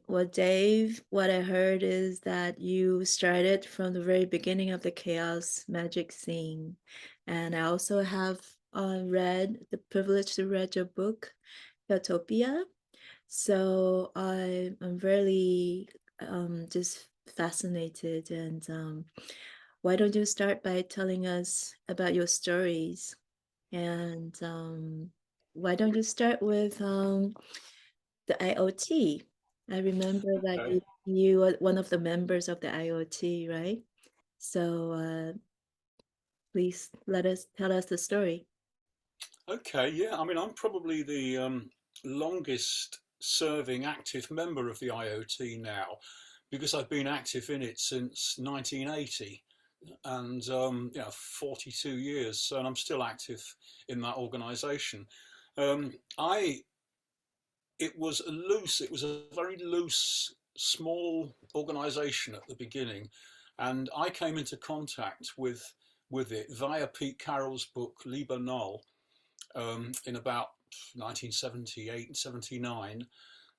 Well, Dave, what I heard is that you started from the very beginning of the Chaos Magic scene. And I also have read the privilege to read your book, Chaotopia. So I'm really just fascinated. And why don't you start by telling us about your stories? And why don't you start with the IOT? I remember that Okay. you were one of the members of the IOT, right? So please tell us the story. Okay. Yeah. I mean, I'm probably the longest serving active member of the IOT now because I've been active in it since 1980 and 42 years, and I'm still active in that organization. I it was a very loose, small organization at the beginning, and I came into contact with it via Pete Carroll's book Liber Null in about 1978 and 79,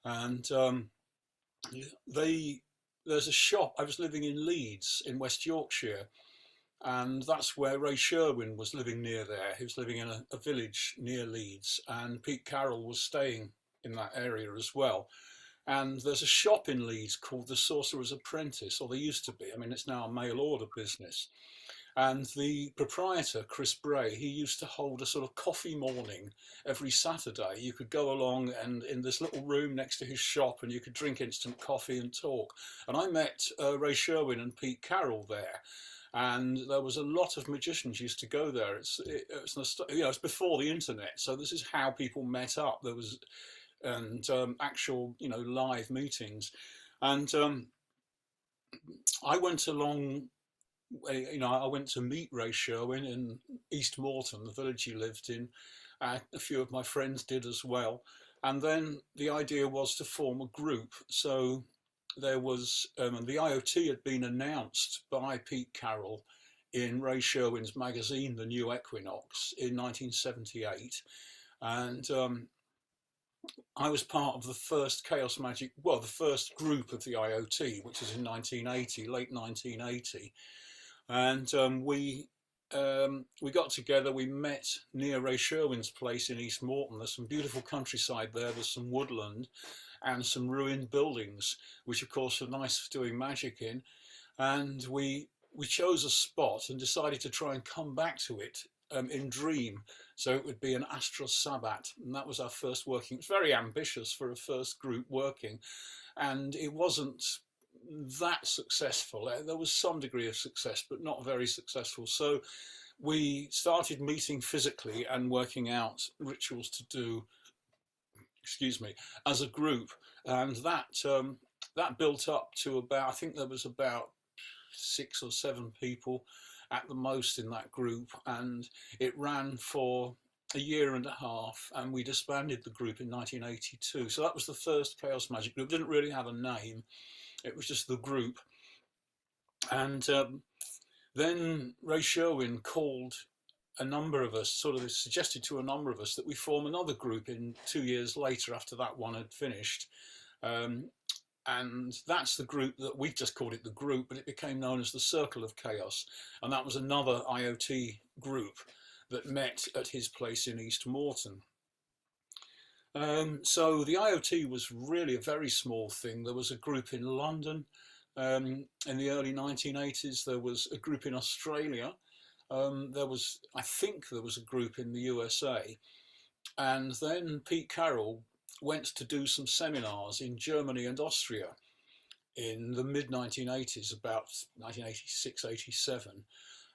and they there's a shop. I was living in Leeds in West Yorkshire, and that's where Ray Sherwin was living near there. He was living in a village near Leeds, and Pete Carroll was staying in that area as well. And there's a shop in Leeds called the Sorcerer's Apprentice, or there used to be. I mean, it's now a mail order business. And the proprietor, Chris Bray, he used to hold a sort of coffee morning every Saturday. You could go along and in this little room next to his shop, and you could drink instant coffee and talk. And I met Ray Sherwin and Pete Carroll there. And there was a lot of magicians used to go there. It's before the internet, so this is how people met up. There was and actual live meetings, and I went along. I went to meet Ray Sherwin in East Morton, the village he lived in. A few of my friends did as well. And then the idea was to form a group. So there was, and the IOT had been announced by Pete Carroll in Ray Sherwin's magazine, The New Equinox, in 1978. And I was part of the first Chaos Magic, well, the first group of the IOT, which was in 1980, late 1980. And we got together. We met near Ray Sherwin's place in East Morton. There's some beautiful countryside there. There's some woodland and some ruined buildings, which of course are nice for doing magic in. And we chose a spot and decided to try and come back to it in dream. So it would be an astral sabbat, and that was our first working. It was very ambitious for a first group working, and it wasn't that successful. There was some degree of success, but not very successful. So we started meeting physically and working out rituals to do, excuse me, as a group, and that built up to about, I think there was about 6 or 7 people at the most in that group, and it ran for a year and a half, and we disbanded the group in 1982. So that was the first Chaos Magic group. It didn't really have a name, it was just the group. And then Ray Sherwin called a number of us, sort of suggested to a number of us that we form another group in 2 years later after that one had finished. And that's the group that we've just called it the group, but it became known as the Circle of Chaos. And that was another IOT group that met at his place in East Morton. So the IOT was really a very small thing. There was a group in London in the early 1980s. There was a group in Australia. I think there was a group in the USA. And then Pete Carroll went to do some seminars in Germany and Austria in the mid 1980s, about 1986, 87.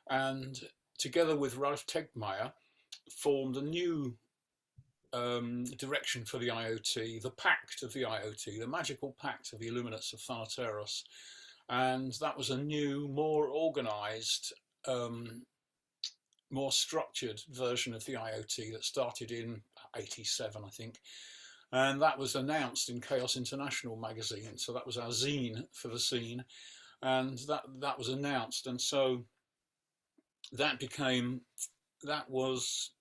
And together with Ralph Tegmeyer, formed a new direction for the IOT, the Pact of the IOT, the Magical Pact of the Illuminates of Thanateros. And that was a new, more organized, more structured version of the IOT that started in 87, I think. And that was announced in Chaos International magazine. So that was our zine for the scene. And that was announced. And so that was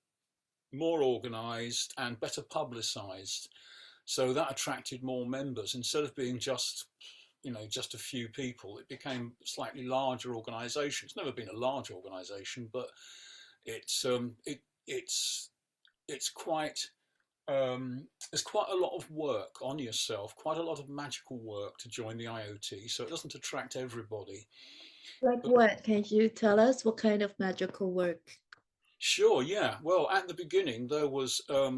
more organized and better publicized. So that attracted more members. Instead of being just a few people, it became a slightly larger organization. It's never been a large organization, but it's quite there's quite a lot of work on yourself, quite a lot of magical work to join the IOT, so it doesn't attract everybody. Like what? Can you tell us what kind of magical work? Sure, yeah. Well, at the beginning, there was a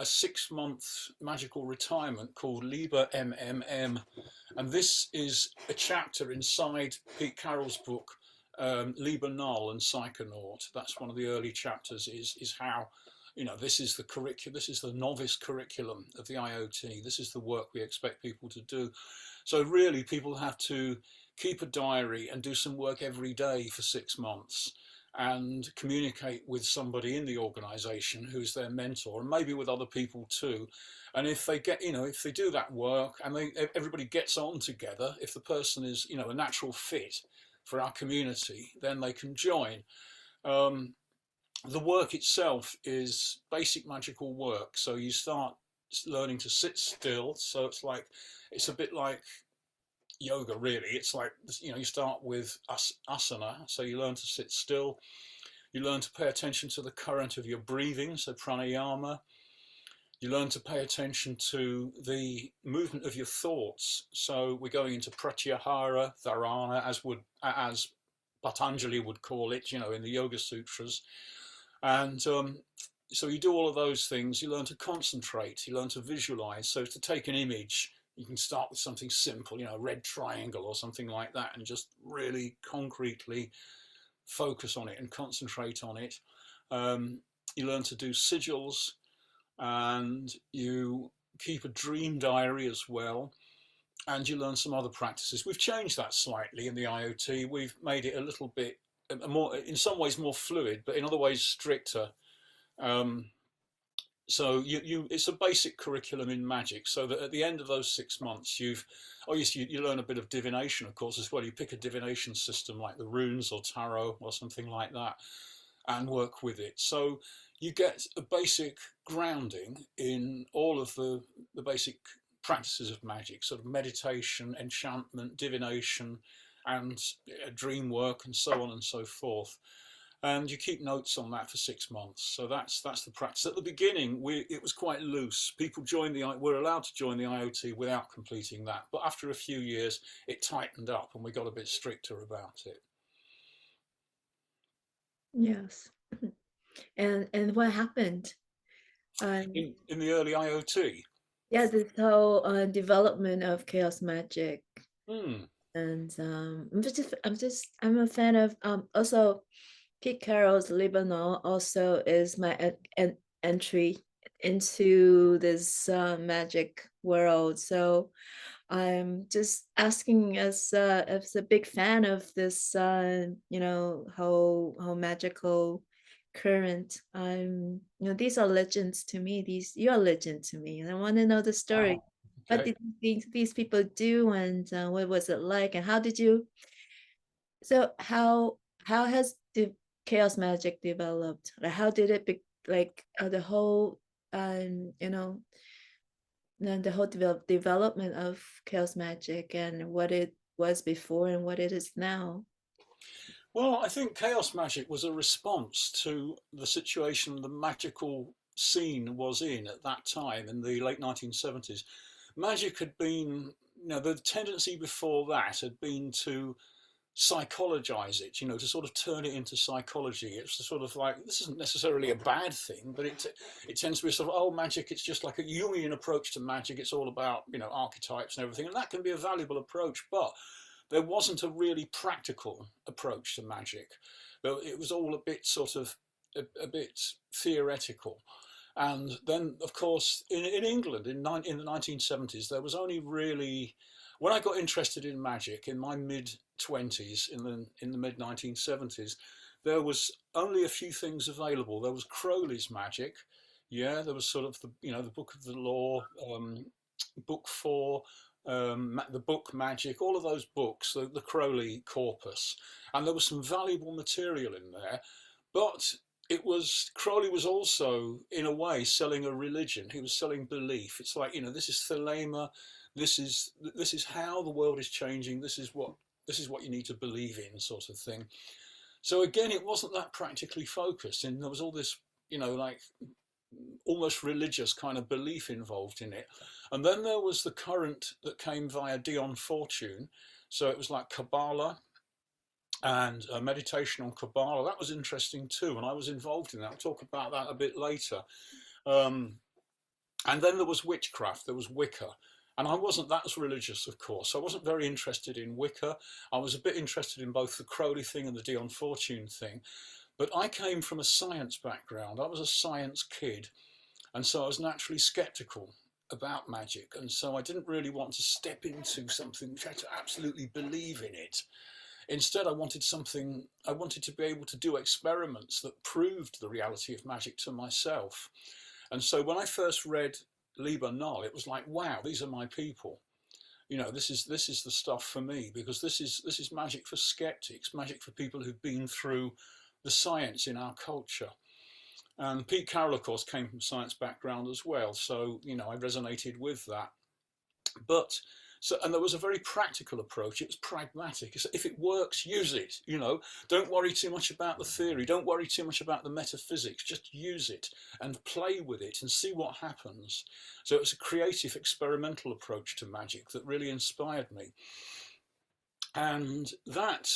6-month magical retirement called Liber MMM, and this is a chapter inside Pete Carroll's book, Liber Null and Psychonaut. That's one of the early chapters, is how, this is the curriculum, this is the novice curriculum of the IOT, this is the work we expect people to do. So really, people have to keep a diary and do some work every day for 6 months, and communicate with somebody in the organization who's their mentor, and maybe with other people too. And if they get, if they do that work and everybody gets on together, if the person is, a natural fit for our community, then they can join. The work itself is basic magical work. So you start learning to sit still. So it's a bit like yoga, really. It's like, you start with asana, so you learn to sit still, you learn to pay attention to the current of your breathing, so pranayama, you learn to pay attention to the movement of your thoughts, so we're going into pratyahara, dharana, as Patanjali would call it, in the Yoga Sutras. And so you do all of those things, you learn to concentrate, you learn to visualize. So to take an image, you can start with something simple, a red triangle or something like that, and just really concretely focus on it and concentrate on it. You learn to do sigils, and you keep a dream diary as well, and you learn some other practices. We've changed that slightly in the IOT. We've made it a little bit more, in some ways more fluid, but in other ways stricter. So it's a basic curriculum in magic, so that at the end of those 6 months, you learn a bit of divination, of course, as well. You pick a divination system like the runes or tarot or something like that, and work with it. So you get a basic grounding in all of the basic practices of magic, sort of meditation, enchantment, divination, and dream work, and so on and so forth. And you keep notes on that for 6 months. So that's the practice. At the beginning, it was quite loose. People were allowed to join the IOT without completing that. But after a few years, it tightened up, and we got a bit stricter about it. Yes. And what happened? In the early IOT? Yeah, this whole development of Chaos Magick. And I'm a fan of also Pete Carroll's Liber Null also is my entry into this magic world. So I'm just asking, as a big fan of this, whole magical current. These are legends to me. You're a legend to me, and I want to know the story. Wow. Okay. What did these people do, and what was it like, and how did you? So how has the Chaos Magick developed? Like, how did it be, like the whole the whole development of Chaos Magick, and what it was before and what it is now? Well, I think Chaos Magick was a response to the situation the magical scene was in at that time in the late 1970s. Magic had been, the tendency before that had been to psychologize it, to sort of turn it into psychology. It's sort of like, this isn't necessarily a bad thing, but it tends to be sort of, magic, it's just like a Jungian approach to magic. It's all about, archetypes and everything. And that can be a valuable approach, but there wasn't a really practical approach to magic. It was all a bit sort of, a bit theoretical. And then, of course, in England, in the 1970s, there was only really, when I got interested in magic in my mid-20s, in the mid-1970s, there was only a few things available. There was Crowley's magic, there was sort of the Book of the Law, Book 4, the book Magic, all of those books, the Crowley corpus, and there was some valuable material in there. But Crowley was also, in a way, selling a religion. He was selling belief. It's like, this is thelema. This is how the world is changing. This is what you need to believe in, sort of thing. So again, it wasn't that practically focused, and there was all this, like almost religious kind of belief involved in it. And then there was the current that came via Dion Fortune. So it was like Kabbalah and meditation on Kabbalah. That was interesting too, and I was involved in that. I'll talk about that a bit later. And then there was witchcraft, there was Wicca. And I wasn't that religious, of course. I wasn't very interested in Wicca. I was a bit interested in both the Crowley thing and the Dion Fortune thing. But I came from a science background. I was a science kid. And so I was naturally skeptical about magic. And so I didn't really want to step into something which I had to absolutely believe in it. Instead, I wanted to be able to do experiments that proved the reality of magic to myself. And so when I first read Lee Bernal, it was like, wow, these are my people. This is the stuff for me, because this is magic for skeptics, magic for people who've been through the science in our culture. And Pete Carroll, of course, came from a science background as well, so I resonated with that. And there was a very practical approach. It was pragmatic. If it works, use it. Don't worry too much about the theory. Don't worry too much about the metaphysics. Just use it and play with it and see what happens. So it was a creative, experimental approach to magic that really inspired me. And that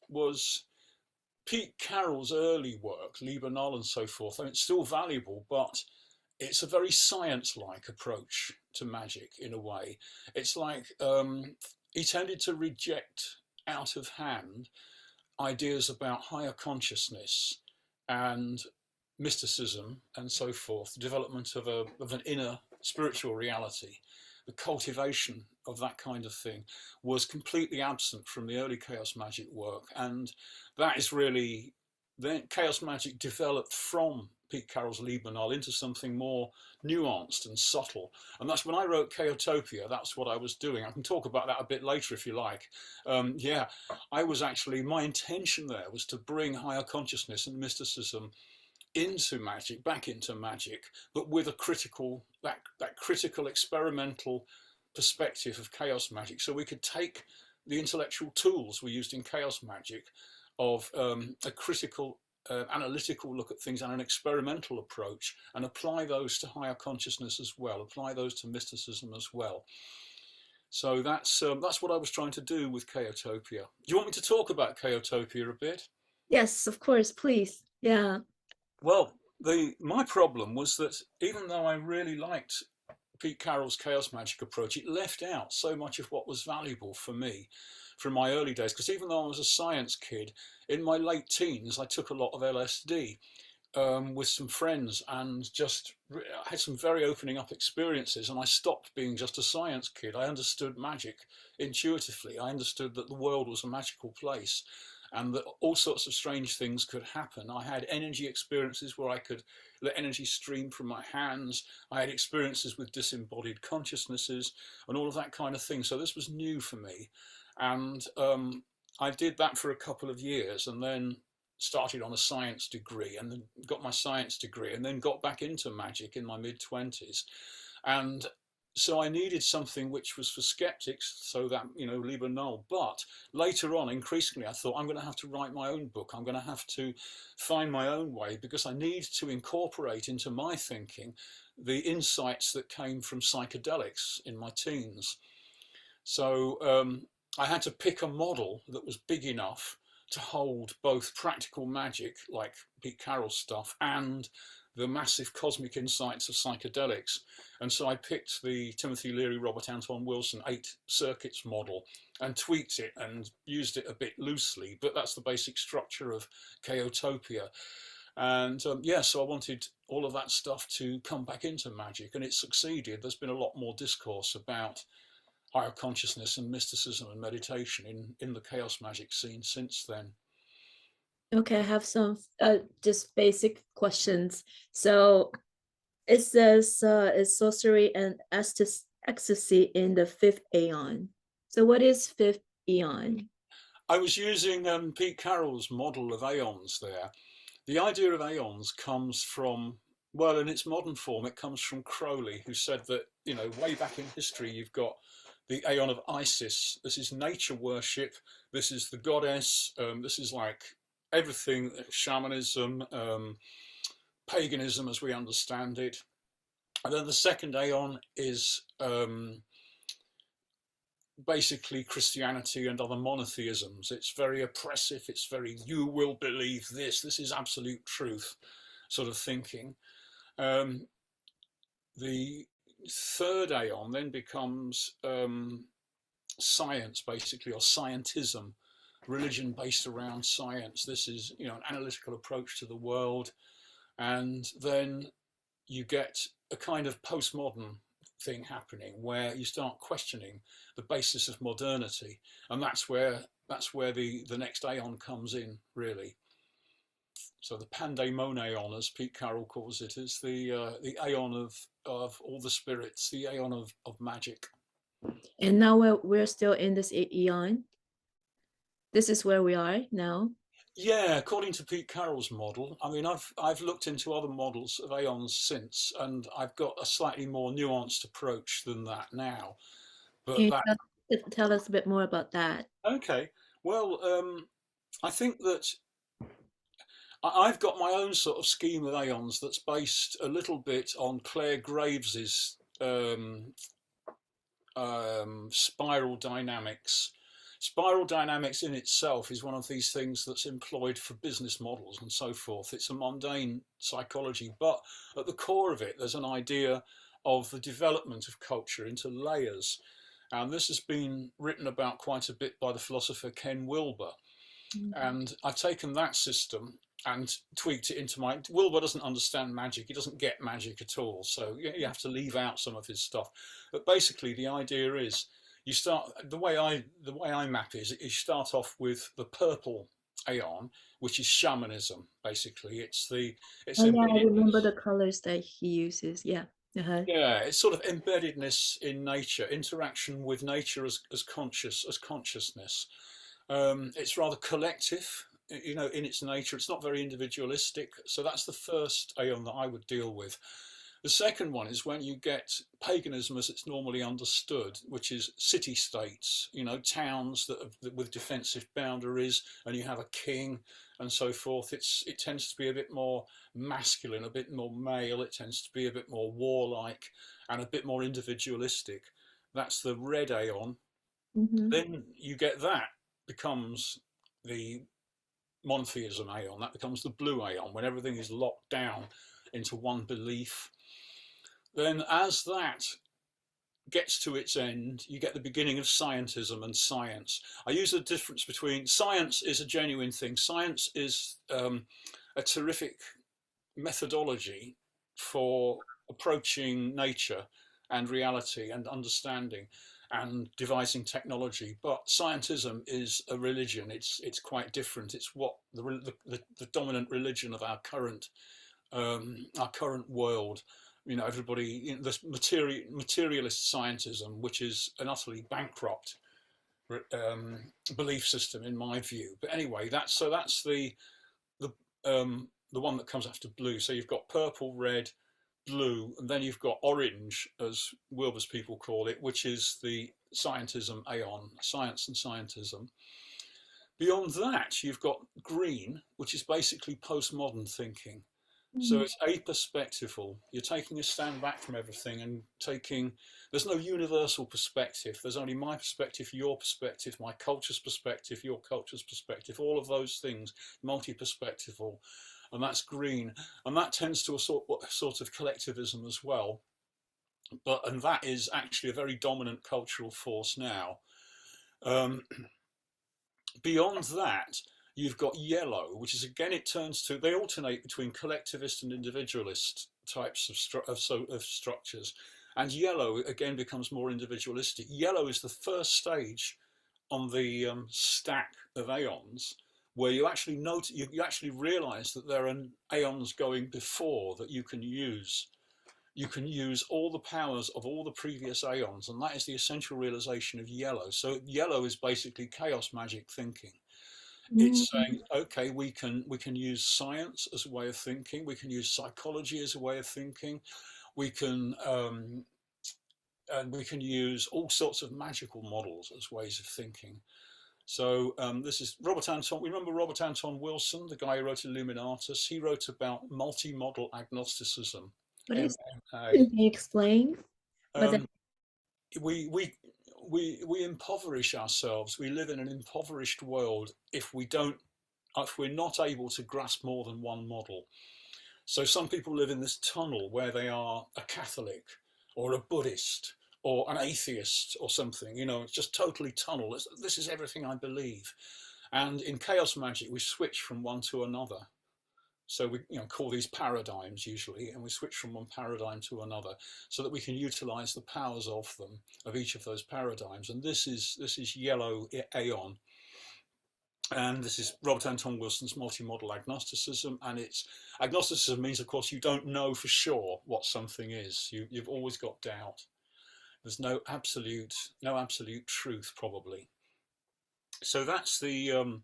was Pete Carroll's early work, Lee Bernal and so forth. I mean, it's still valuable, but it's a very science-like approach to magic in a way. It's like he tended to reject out of hand ideas about higher consciousness and mysticism and so forth, the development of an inner spiritual reality. The cultivation of that kind of thing was completely absent from the early Chaos Magic work. And that is really, then Chaos Magic developed from Pete Carroll's Lee Bernal into something more nuanced and subtle. And that's when I wrote Chaotopia, that's what I was doing. I can talk about that a bit later if you like. My intention there was to bring higher consciousness and mysticism back into magic, but with that critical experimental perspective of Chaos Magic. So we could take the intellectual tools we used in Chaos Magic of a critical analytical look at things and an experimental approach, and apply those to higher consciousness as well, apply those to mysticism as well. So that's what I was trying to do with Chaotopia. Do you want me to talk about Chaotopia a bit? Yes, of course, please. Yeah. Well, my problem was that even though I really liked Pete Carroll's Chaos Magic approach, it left out so much of what was valuable for me from my early days. Because even though I was a science kid, in my late teens, I took a lot of LSD with some friends and just had some very opening up experiences. And I stopped being just a science kid. I understood magic intuitively. I understood that the world was a magical place and that all sorts of strange things could happen. I had energy experiences where I could let energy stream from my hands. I had experiences with disembodied consciousnesses and all of that kind of thing. So this was new for me. And I did that for a couple of years and then started on a science degree and then got my science degree and then got back into magic in my mid-20s. And so I needed something which was for skeptics, so that, Lee Bernal. But later on, increasingly, I thought I'm going to have to write my own book. I'm going to have to find my own way, because I need to incorporate into my thinking the insights that came from psychedelics in my teens. So I had to pick a model that was big enough to hold both practical magic, like Pete Carroll stuff, and the massive cosmic insights of psychedelics. And so I picked the Timothy Leary, Robert Anton Wilson 8 circuits model and tweaked it and used it a bit loosely, but that's the basic structure of Chaotopia. And so I wanted all of that stuff to come back into magic, and it succeeded. There's been a lot more discourse about higher consciousness and mysticism and meditation in the Chaos Magic scene since then. Okay, I have some just basic questions. So it says is sorcery and ecstasy in the Fifth Aion. So what is Fifth Aion? I was using Pete Carroll's model of Aeons there. The idea of aeons comes from, well, in its modern form, it comes from Crowley, who said that, you know, way back in history, you've got the Aeon of Isis. This is nature worship. This is the goddess. This is like everything, shamanism, paganism as we understand it. And then the second Aeon is basically Christianity and other monotheisms. It's very oppressive. It's very, you will believe this. This is absolute truth sort of thinking. The third Aeon then becomes science, basically, or scientism, religion based around science. This is, you know, an analytical approach to the world. And then you get a kind of postmodern thing happening where you start questioning the basis of modernity, and that's where the next Aeon comes in, really. So the Pandemonion, as Pete Carroll calls it, is the Aeon of all the spirits, the Aeon of magic. And now we're still in this Aeon. This is where we are now. Yeah, according to Pete Carroll's model. I mean, I've looked into other models of aeons since, and I've got a slightly more nuanced approach than that now. But Can you tell us a bit more about that? Okay. Well, I think that I've got my own sort of scheme of aeons that's based a little bit on Claire Graves's spiral dynamics. Spiral dynamics in itself is one of these things that's employed for business models and so forth. It's a mundane psychology, but at the core of it, there's an idea of the development of culture into layers. And this has been written about quite a bit by the philosopher Ken Wilber. Mm-hmm. And I've taken that system and tweaked it into my... Wilber doesn't understand magic. He doesn't get magic at all. So you have to leave out some of his stuff. But basically, the idea is you start... The way I map is you start off with the purple Aeon, which is shamanism, basically. I remember the colors that he uses. Yeah. Uh-huh. Yeah, it's sort of embeddedness in nature, interaction with nature as consciousness. It's rather collective, you know, in its nature. It's not very individualistic. So that's the first Aeon that I would deal with. The second one is when you get paganism as it's normally understood, which is city-states, you know, towns with defensive boundaries, and you have a king and so forth. It tends to be a bit more masculine, a bit more male. It tends to be a bit more warlike and a bit more individualistic. That's the red Aeon. Mm-hmm. Then you get that becomes the monotheism Aeon. That becomes the blue Aeon, when everything is locked down into one belief. Then as that gets to its end, you get the beginning of scientism and science. I use the difference between science is a genuine thing. Science is a terrific methodology for approaching nature and reality and understanding and devising technology. But scientism is a religion. It's quite different. It's what the dominant religion of our current world. You know, everybody in this materialist scientism, which is an utterly bankrupt belief system in my view. But anyway, that's the one that comes after blue. So you've got purple, red, blue, and then you've got orange, as Wilber's people call it, which is the scientism Aeon, science and scientism. Beyond that, you've got green, which is basically postmodern thinking. So it's aperspectival. You're taking a stand back from everything and there's no universal perspective. There's only my perspective, your perspective, my culture's perspective, your culture's perspective, all of those things, multi-perspectival. And that's green. And that tends to a sort of collectivism as well. And that is actually a very dominant cultural force now. Beyond that, you've got yellow, which is, again, they alternate between collectivist and individualist types of structures. And yellow, again, becomes more individualistic. Yellow is the first stage on the stack of aeons where you actually you actually realize that there are aeons going before that you can use. You can use all the powers of all the previous aeons, and that is the essential realization of yellow. So yellow is basically chaos magic thinking. It's saying, okay, we can use science as a way of thinking. We can use psychology as a way of thinking. We can and we can use all sorts of magical models as ways of thinking. So this is Robert Anton. We remember Robert Anton Wilson, the guy who wrote Illuminatus. He wrote about multi-model agnosticism. What is? MMA. Can you explain? We impoverish ourselves. We live in an impoverished world if we're not able to grasp more than one model. So some people live in this tunnel where they are a Catholic or a Buddhist or an atheist or something, you know, it's just totally tunnel. This is everything I believe. And in Chaos Magick, we switch from one to another. So we call these paradigms usually, and we switch from one paradigm to another so that we can utilize the powers of them, of each of those paradigms. And this is Yellow Aion. And this is Robert Anton Wilson's multi-model agnosticism. And agnosticism means, of course, you don't know for sure what something is. You've always got doubt. There's no absolute truth, probably. So that's the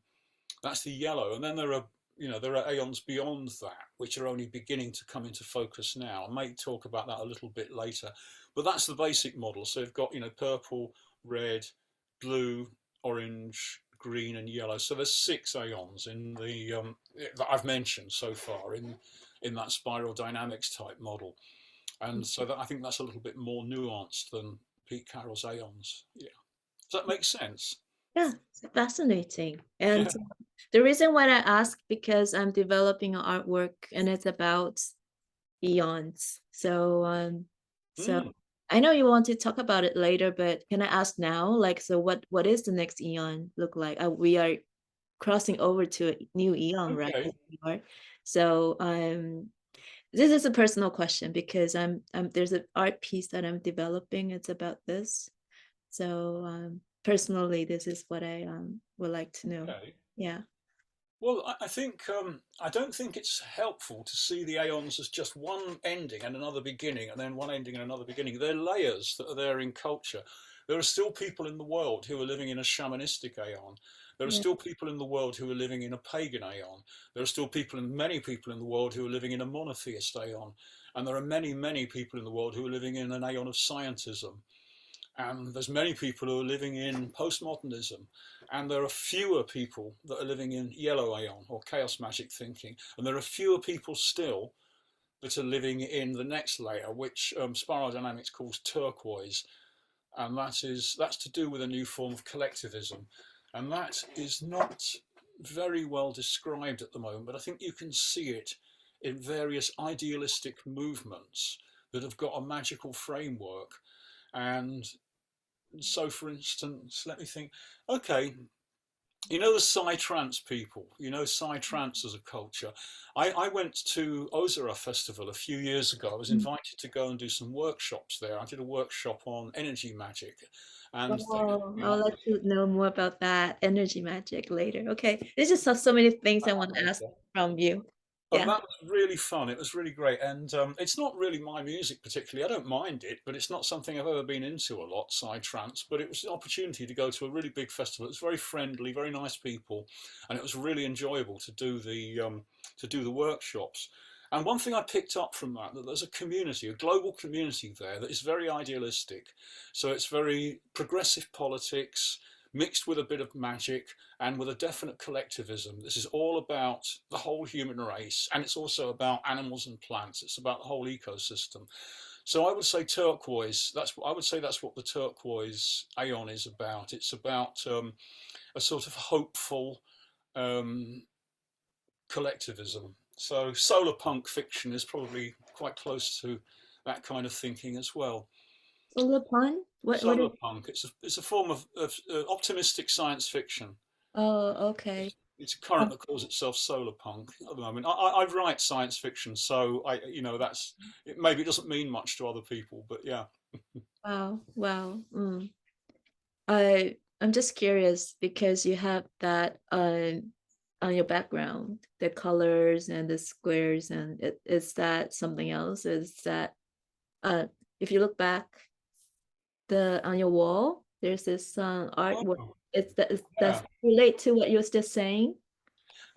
yellow. And then there are aeons beyond that, which are only beginning to come into focus now. I may talk about that a little bit later, but that's the basic model. So you've got, purple, red, blue, orange, green, and yellow. So there's 6 aeons in the that I've mentioned so far in that spiral dynamics type model. And so I think that's a little bit more nuanced than Pete Carroll's aeons. Yeah. Does that make sense? Yeah, it's fascinating. And the reason why I ask, because I'm developing an artwork and it's about eons. So I know you want to talk about it later, but can I ask now? Like, so what is the next eon look like? We are crossing over to a new eon, okay. Right? So this is a personal question because there's an art piece that I'm developing. It's about this. So personally, this is what I would like to know. Okay. Yeah. Well, I think I don't think it's helpful to see the aeons as just one ending and another beginning, and then one ending and another beginning. They're layers that are there in culture. There are still people in the world who are living in a shamanistic aeon. There are still people in the world who are living in a pagan aeon. There are still many people in the world who are living in a monotheist aeon. And there are many, many people in the world who are living in an aeon of scientism. And there's many people who are living in postmodernism. And there are fewer people that are living in yellow aeon or chaos magic thinking. And there are fewer people still that are living in the next layer, which spiral dynamics calls turquoise. And that's to do with a new form of collectivism. And that is not very well described at the moment, but I think you can see it in various idealistic movements that have got a magical framework. And so, for instance, let me think, okay, the Psytrance people, Psytrance as a culture. I went to Ozara Festival a few years ago. I was invited to go and do some workshops there. I did a workshop on energy magic. And I'd like to know more about that energy magic later. Okay, there's just so many things I want to ask from you. And that was really fun. It was really great. And it's not really my music particularly. I don't mind it, but it's not something I've ever been into a lot, Psytrance. But it was an opportunity to go to a really big festival. It was very friendly, very nice people, and it was really enjoyable to do the workshops. And one thing I picked up from that there's a community, a global community there that is very idealistic. So it's very progressive politics, mixed with a bit of magic and with a definite collectivism. This is all about the whole human race, and it's also about animals and plants. It's about the whole ecosystem. So I would say turquoise. I would say that's what the turquoise aeon is about. It's about a sort of hopeful collectivism. So solar punk fiction is probably quite close to that kind of thinking as well. Solar punk? Solar punk. It's a form of optimistic science fiction. Oh, okay. It's a current that calls itself solar punk at the moment. I write science fiction, so maybe it doesn't mean much to other people, but yeah. Wow. I'm just curious because you have that on your background, the colors and the squares, and is that something else? Is that if you look back on your wall, There's this artwork. Oh, Does yeah. that relate to what you were just saying?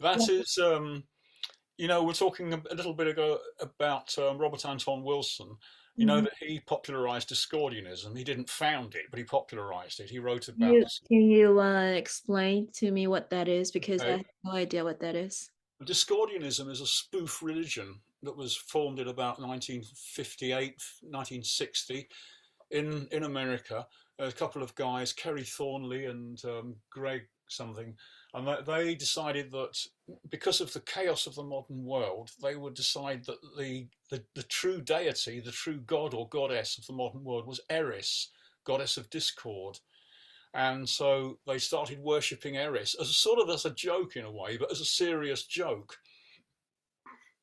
That is, we're talking a little bit ago about Robert Anton Wilson. You know Mhm. that he popularized Discordianism. He didn't found it, but he popularized it. He wrote Can about you this. can you explain to me what that is? Because I Okay. have no idea what that is. Discordianism is a spoof religion that was formed in about 1958, 1960 in America. A couple of guys, Kerry Thornley and Greg something, and they decided that because of the chaos of the modern world, they would decide that the true deity, the true god or goddess of the modern world was Eris, goddess of discord. And so they started worshipping Eris as a sort of as a joke in a way, but as a serious joke.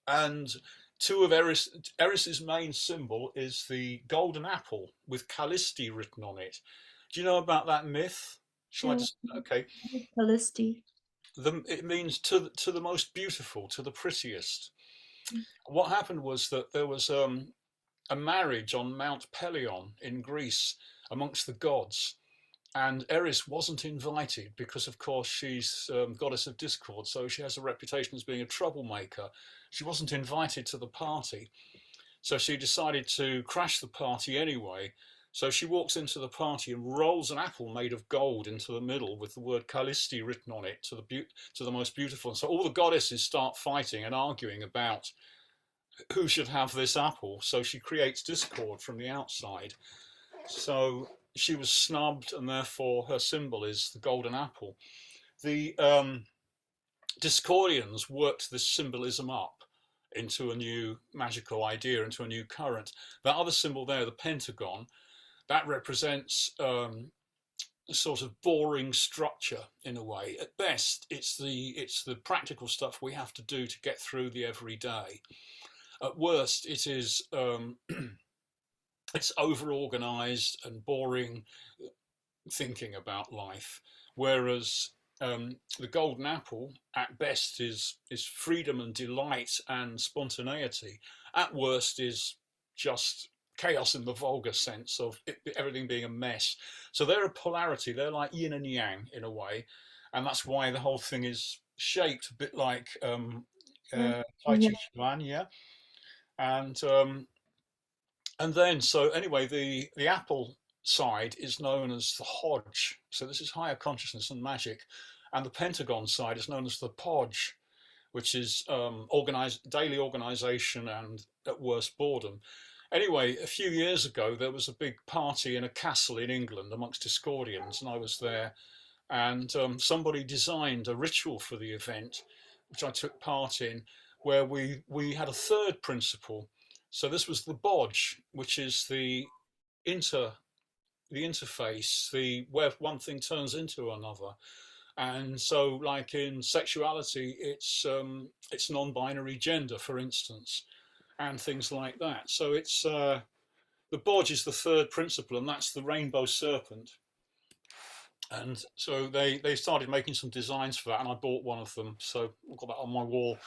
And two of Eris's main symbol is the golden apple with Callisti written on it. Do you know about that myth? Shall I Yeah, just okay? Felicity. It means to the most beautiful, to the prettiest. What happened was that there was a marriage on Mount Pelion in Greece amongst the gods, and Eris wasn't invited because, of course, she's goddess of discord, so she has a reputation as being a troublemaker. She wasn't invited to the party, so she decided to crash the party anyway. So she walks into the party and rolls an apple made of gold into the middle with the word Callisti written on it to the most beautiful. And so all the goddesses start fighting and arguing about who should have this apple. So she creates discord from the outside. So she was snubbed, and therefore her symbol is the golden apple. The Discordians worked this symbolism up into a new magical idea, into a new current. That other symbol there, the pentagon, that represents a sort of boring structure in a way. At best, it's the practical stuff we have to do to get through the everyday. At worst, it is it's over-organized and boring thinking about life, whereas the golden apple at best is freedom and delight and spontaneity. At worst is just chaos in the vulgar sense of everything being a mess. So they're a polarity. They're like yin and yang in a way, and that's why the whole thing is shaped a bit like Tai Yeah. Chi Chuan, yeah. And then so anyway, the apple side is known as the Hodge. So this is higher consciousness and magic, and the Pentagon side is known as the Podge, which is daily organization and at worst boredom. Anyway, a few years ago there was a big party in a castle in England amongst Discordians, and I was there. And somebody designed a ritual for the event, which I took part in, where we had a third principle. So this was the bodge, which is the interface, where one thing turns into another. And so, like in sexuality, it's non-binary gender, for instance, and things like that. So it's the bodge is the third principle, and that's the rainbow serpent. And so they started making some designs for that, and I bought one of them. So I've got that on my wall.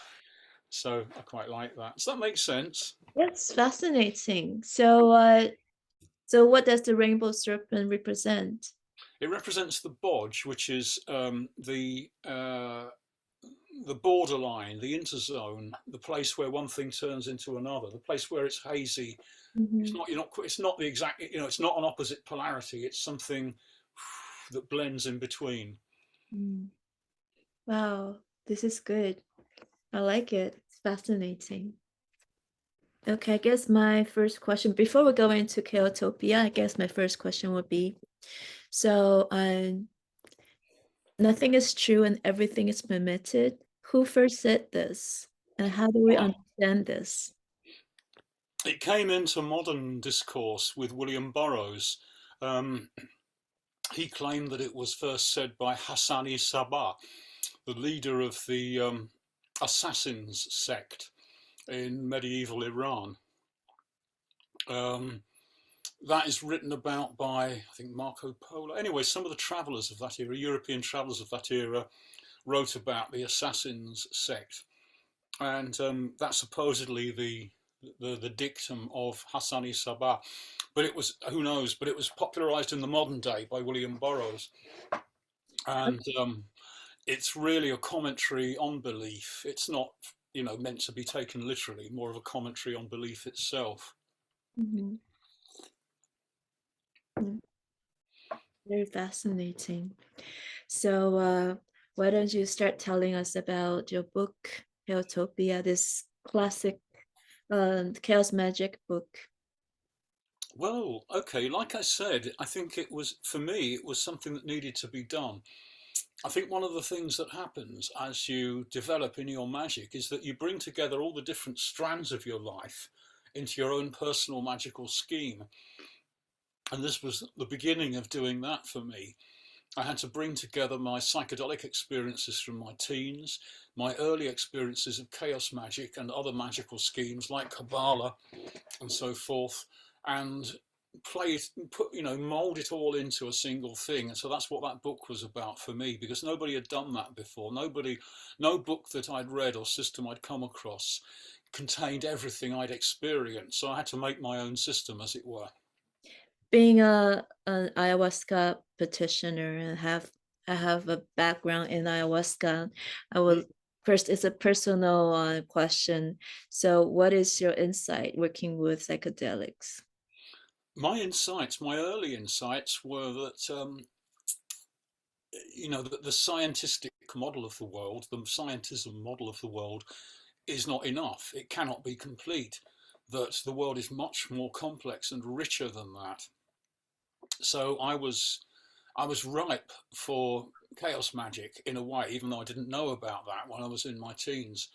So I quite like that. Does that make sense? That's fascinating. So what does the rainbow serpent represent? It represents the bodge, which is the borderline, the interzone, the place where one thing turns into another, the place where it's hazy. It's Mhm. not it's not the exact, it's not an opposite polarity. It's something that blends in between. Mm. Wow, this is good. I like it. It's fascinating. Okay, I guess my first question, before we go into Chaotopia, I guess my first question would be, so nothing is true and everything is permitted. Who first said this? And how do we understand this? It came into modern discourse with William Burroughs. He claimed that it was first said by Hassani Sabah, the leader of the assassins sect in medieval Iran. That is written about by, I think, Marco Polo. Anyway, some of the travellers of that era, European travellers of that era, wrote about the assassins sect. And that's supposedly the dictum of Hassani Sabah, but it was, who knows, but it was popularized in the modern day by William Burroughs. And it's really a commentary on belief. It's not, meant to be taken literally, more of a commentary on belief itself. Mm-hmm. Very fascinating. So why don't you start telling us about your book, Chaotopia, this classic Chaos Magick book? Well, okay, like I said, I think for me, it was something that needed to be done. I think one of the things that happens as you develop in your magic is that you bring together all the different strands of your life into your own personal magical scheme. And this was the beginning of doing that for me. I had to bring together my psychedelic experiences from my teens, my early experiences of chaos magic and other magical schemes like Kabbalah and so forth, and mold it all into a single thing. And so that's what that book was about for me, because nobody had done that before. No book that I'd read or system I'd come across contained everything I'd experienced. So I had to make my own system, as it were. Being an ayahuasca practitioner and I have a background in ayahuasca, I will first, it's a personal question. So what is your insight working with psychedelics? My early insights were that, the scientific model of the world, the scientism model of the world is not enough. It cannot be complete. That the world is much more complex and richer than that. So I was ripe for chaos magic in a way, even though I didn't know about that when I was in my teens.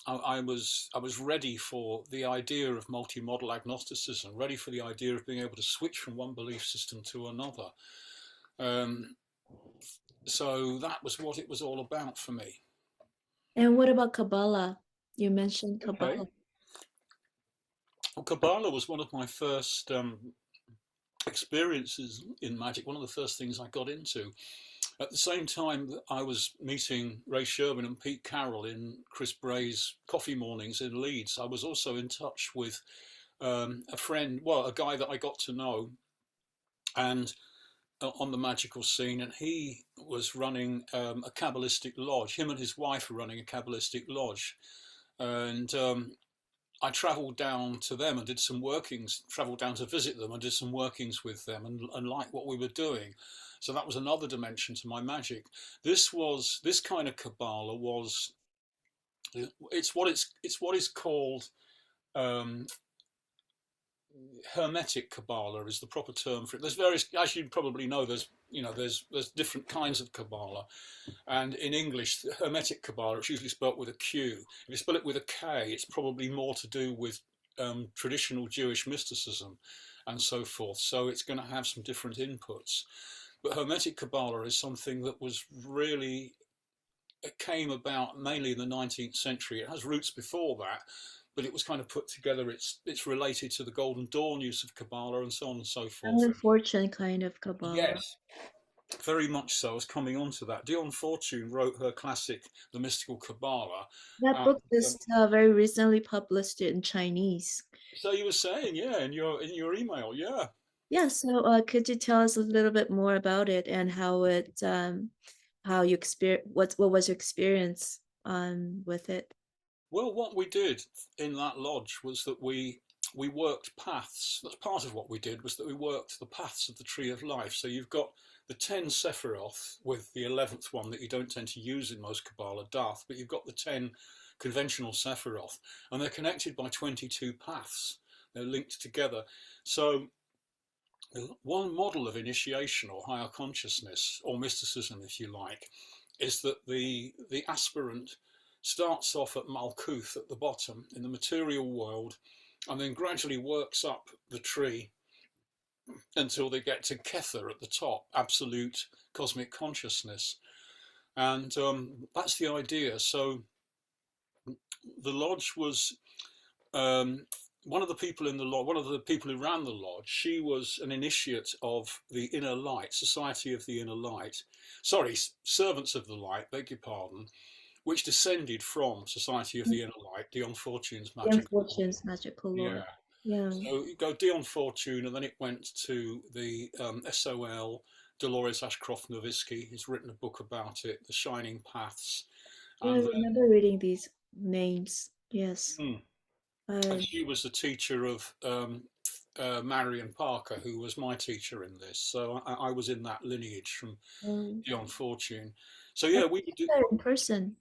I was ready for the idea of multi-model agnosticism, ready for the idea of being able to switch from one belief system to another. So that was what it was all about for me. And what about Kabbalah? You mentioned Kabbalah. Okay. Well, Kabbalah was one of my first experiences in magic, one of the first things I got into. At the same time that I was meeting Ray Sherwin and Pete Carroll in Chris Bray's coffee mornings in Leeds, I was also in touch with a guy that I got to know and on the magical scene, and he was running a Kabbalistic lodge. Him and his wife were running a Kabbalistic lodge, and I travelled down to them and did some workings, travelled down to visit them and did some workings with them and liked what we were doing. So that was another dimension to my magic. This kind of Kabbalah was, it's what is called Hermetic Kabbalah is the proper term for it. There's various, as you probably know, there's different kinds of Kabbalah, and in English, Hermetic Kabbalah, it's usually spelt with a Q. If you spell it with a K, it's probably more to do with traditional Jewish mysticism and so forth. So it's going to have some different inputs. But Hermetic Kabbalah is something that was really, it came about mainly in the 19th century. It has roots before that, but it was kind of put together. It's related to the Golden Dawn use of Kabbalah and so on and so forth. Dion Fortune kind of Kabbalah. Yes, very much so. I was coming on to that. Dion Fortune wrote her classic, The Mystical Kabbalah. That book is very recently published in Chinese. So you were saying, yeah, in your email, yeah. Yeah, so could you tell us a little bit more about it and how you what was your experience with it? Well, what we did in that lodge was that we worked paths. That's part of what we did, was that we worked the paths of the Tree of Life. So you've got the 10 Sephiroth with the 11th one that you don't tend to use in most Kabbalah, Dath, but you've got the 10 conventional Sephiroth, and they're connected by 22 paths. They're linked together. So one model of initiation or higher consciousness, or mysticism if you like, is that the aspirant starts off at Malkuth at the bottom in the material world, and then gradually works up the tree until they get to Kether at the top, absolute cosmic consciousness. And that's the idea. So the lodge was, one of the people who ran the lodge, she was an initiate of the Inner Light, Society of the Inner Light. Sorry, Servants of the Light, beg your pardon. which descended from Society of the Inner Light, Dion Fortune's Dion magical. Fortune's magical lore. Yeah. So you go Dion Fortune, and then it went to the SOL, Dolores Ashcroft Novisky, who's written a book about it, The Shining Paths. Yeah, I remember reading these names. Yes. And she was the teacher of Marion Parker, who was my teacher in this. So I was in that lineage from Dion Fortune. So yeah, we would do in person.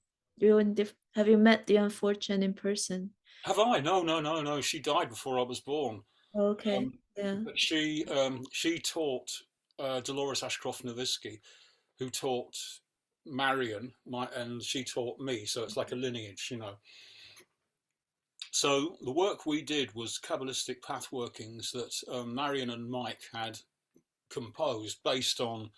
Have you met Dion Fortune in person? Have I? No. She died before I was born. Okay. But she taught Dolores Ashcroft Novisky, who taught Marion, and she taught me. So it's like a lineage, you know. So the work we did was Kabbalistic path workings that Marion and Mike had composed based on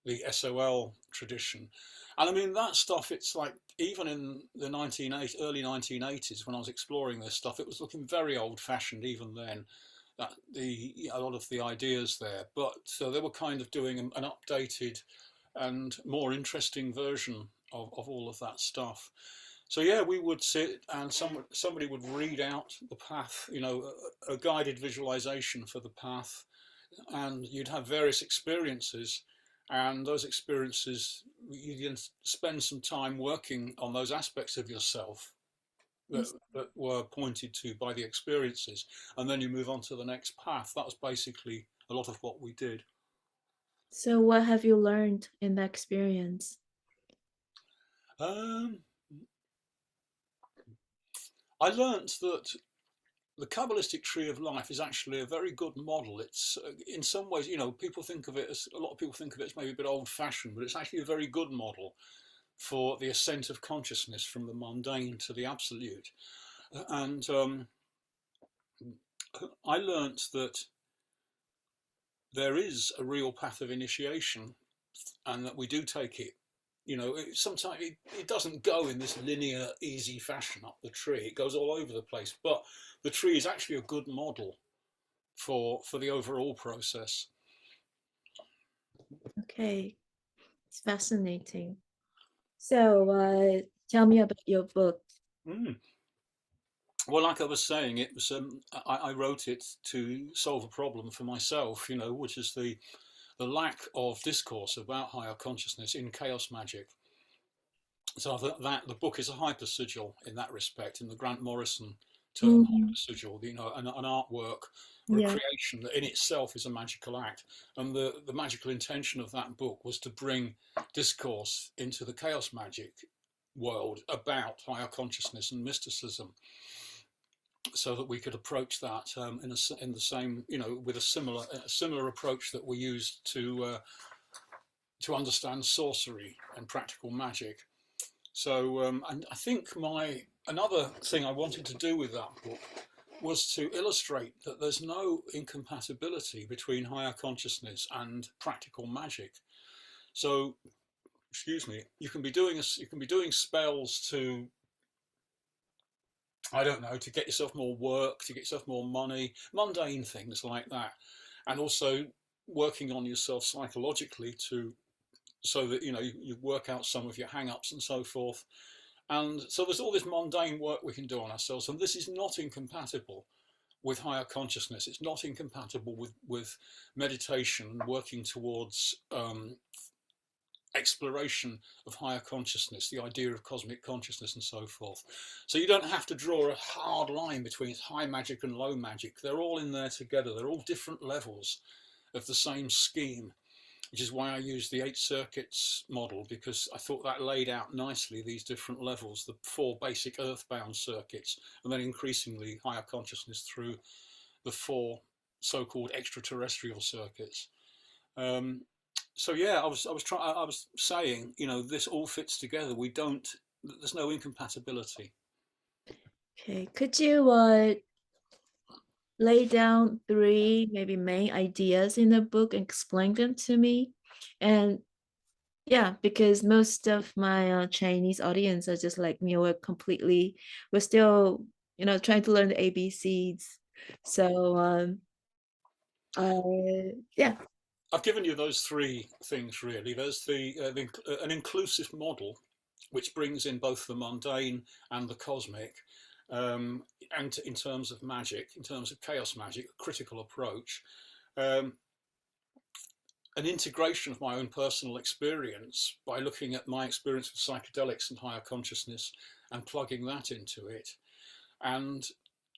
the SOL tradition. And I mean, that stuff, it's like, even in the early 1980s, when I was exploring this stuff, it was looking very old fashioned even then, that a lot of the ideas there. But so they were kind of doing an updated and more interesting version of all of that stuff. So yeah, we would sit and somebody would read out the path, you know, a guided visualization for the path, and you'd have various experiences, and those experiences, you spend some time working on those aspects of yourself that were pointed to by the experiences, and then you move on to the next path. That was basically a lot of what we did. So what have you learned in that experience? I learned that the Kabbalistic tree of life is actually a very good model. It's in some ways, you know, a lot of people think of it as maybe a bit old-fashioned, but it's actually a very good model for the ascent of consciousness from the mundane to the absolute. And I learnt that there is a real path of initiation, and that we do take it. You know, sometimes it doesn't go in this linear, easy fashion up the tree. It goes all over the place. But the tree is actually a good model for the overall process. Okay, it's fascinating. So tell me about your book. Well, like I was saying, it was I wrote it to solve a problem for myself, you know, which is the lack of discourse about higher consciousness in Chaos Magick. So that the book is a hyper sigil in that respect, in the Grant Morrison term, hyper sigil, you know, an artwork or a creation that in itself is a magical act. And the magical intention of that book was to bring discourse into the Chaos Magick world about higher consciousness and mysticism, so that we could approach that in the same, you know, with a similar approach that we used to understand sorcery and practical magic. So, and I think another thing I wanted to do with that book was to illustrate that there's no incompatibility between higher consciousness and practical magic. So, excuse me, you can be doing spells to, I don't know, to get yourself more work, to get yourself more money, mundane things like that, and also working on yourself psychologically so that, you know, you work out some of your hang-ups and so forth. And so there's all this mundane work we can do on ourselves, and this is not incompatible with higher consciousness. It's not incompatible with meditation and working towards exploration of higher consciousness, the idea of cosmic consciousness and so forth. So you don't have to draw a hard line between high magic and low magic. They're all in there together. They're all different levels of the same scheme, which is why I used the 8 circuits model, because I thought that laid out nicely these different levels, the 4 basic earthbound circuits, and then increasingly higher consciousness through the 4 so-called extraterrestrial circuits. So yeah, I was saying, you know, this all fits together. There's no incompatibility. Okay, could you lay down 3 maybe main ideas in the book and explain them to me? And yeah, because most of my Chinese audience are just like me, we're still, you know, trying to learn the ABCs. So yeah. I've given you those 3 things really. There's an inclusive model which brings in both the mundane and the cosmic, and in terms of magic, in terms of chaos magic, a critical approach, an integration of my own personal experience by looking at my experience with psychedelics and higher consciousness and plugging that into it, and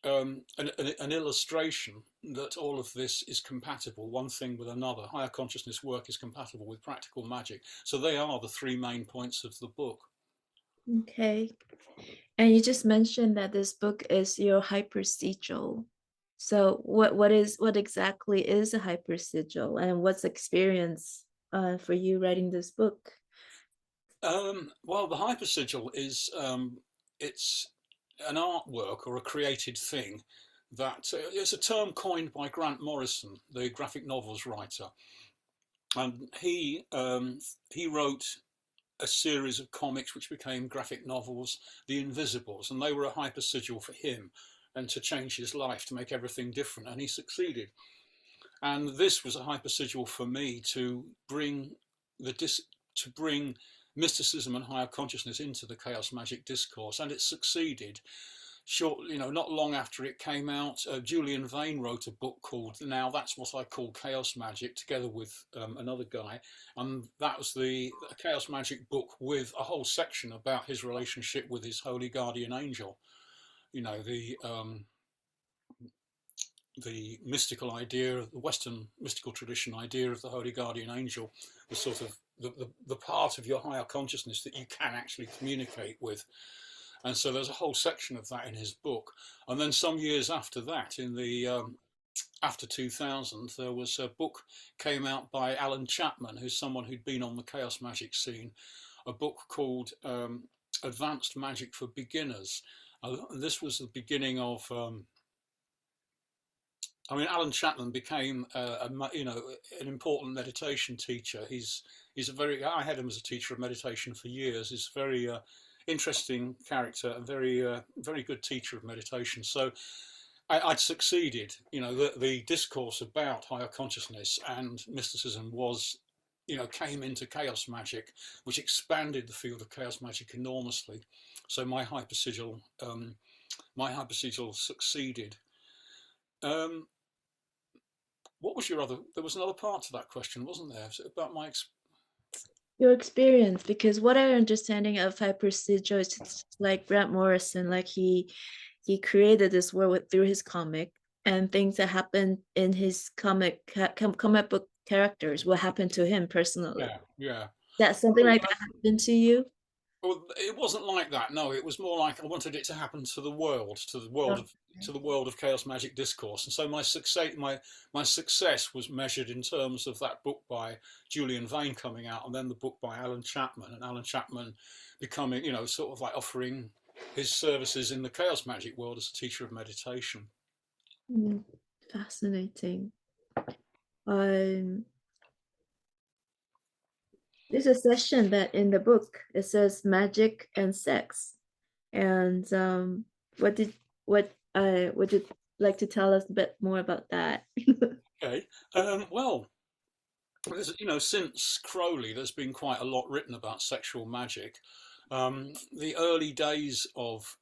an illustration that all of this is compatible, one thing with another. Higher consciousness work is compatible with practical magic. So they are the three main points of the book. Okay. And you just mentioned that this book is your hyper sigil. So what exactly is a hyper sigil, and what's the experience for you writing this book? Well, the hyper sigil is it's an artwork or a created thing that it's a term coined by Grant Morrison, the graphic novels writer, and he wrote a series of comics which became graphic novels, The Invisibles, and they were a hyper sigil for him and to change his life, to make everything different, and he succeeded. And this was a hyper sigil for me to bring mysticism and higher consciousness into the chaos magic discourse, and it succeeded. Not long after it came out, Julian Vane wrote a book called Now That's What I Call Chaos Magic, together with another guy, and that was the Chaos Magic book with a whole section about his relationship with his holy guardian angel. The mystical idea of the Western mystical tradition idea of the holy guardian angel, the sort of the part of your higher consciousness that you can actually communicate with. And so there's a whole section of that in his book. And then some years after that, in the after 2000, there was a book came out by Alan Chapman, who's someone who'd been on the chaos magic scene, a book called Advanced Magic for Beginners. This was the beginning of Alan Chapman became an important meditation teacher. I had him as a teacher of meditation for years. He's a very interesting character, a very good teacher of meditation. So I'd succeeded. The discourse about higher consciousness and mysticism came into chaos magic, which expanded the field of chaos magic enormously. So my hyper sigil succeeded. What was your other? There was another part to that question, wasn't there? Was it about your experience? Because what our understanding of hyper sigil is just like Grant Morrison, like he created this world through his comic, and things that happened in his comic book characters will happen to him personally. Yeah. That something like that happened to you? Well, it wasn't like that. No, it was more like I wanted it to happen to the world, of chaos magic discourse. And so my success was measured in terms of that book by Julian Vane coming out, and then the book by Alan Chapman, and Alan Chapman becoming, sort of like offering his services in the chaos magic world as a teacher of meditation. Fascinating. There's a session that in the book it says magic and sex, and would you like to tell us a bit more about that? Okay. Well, since Crowley, there's been quite a lot written about sexual magic. The early days of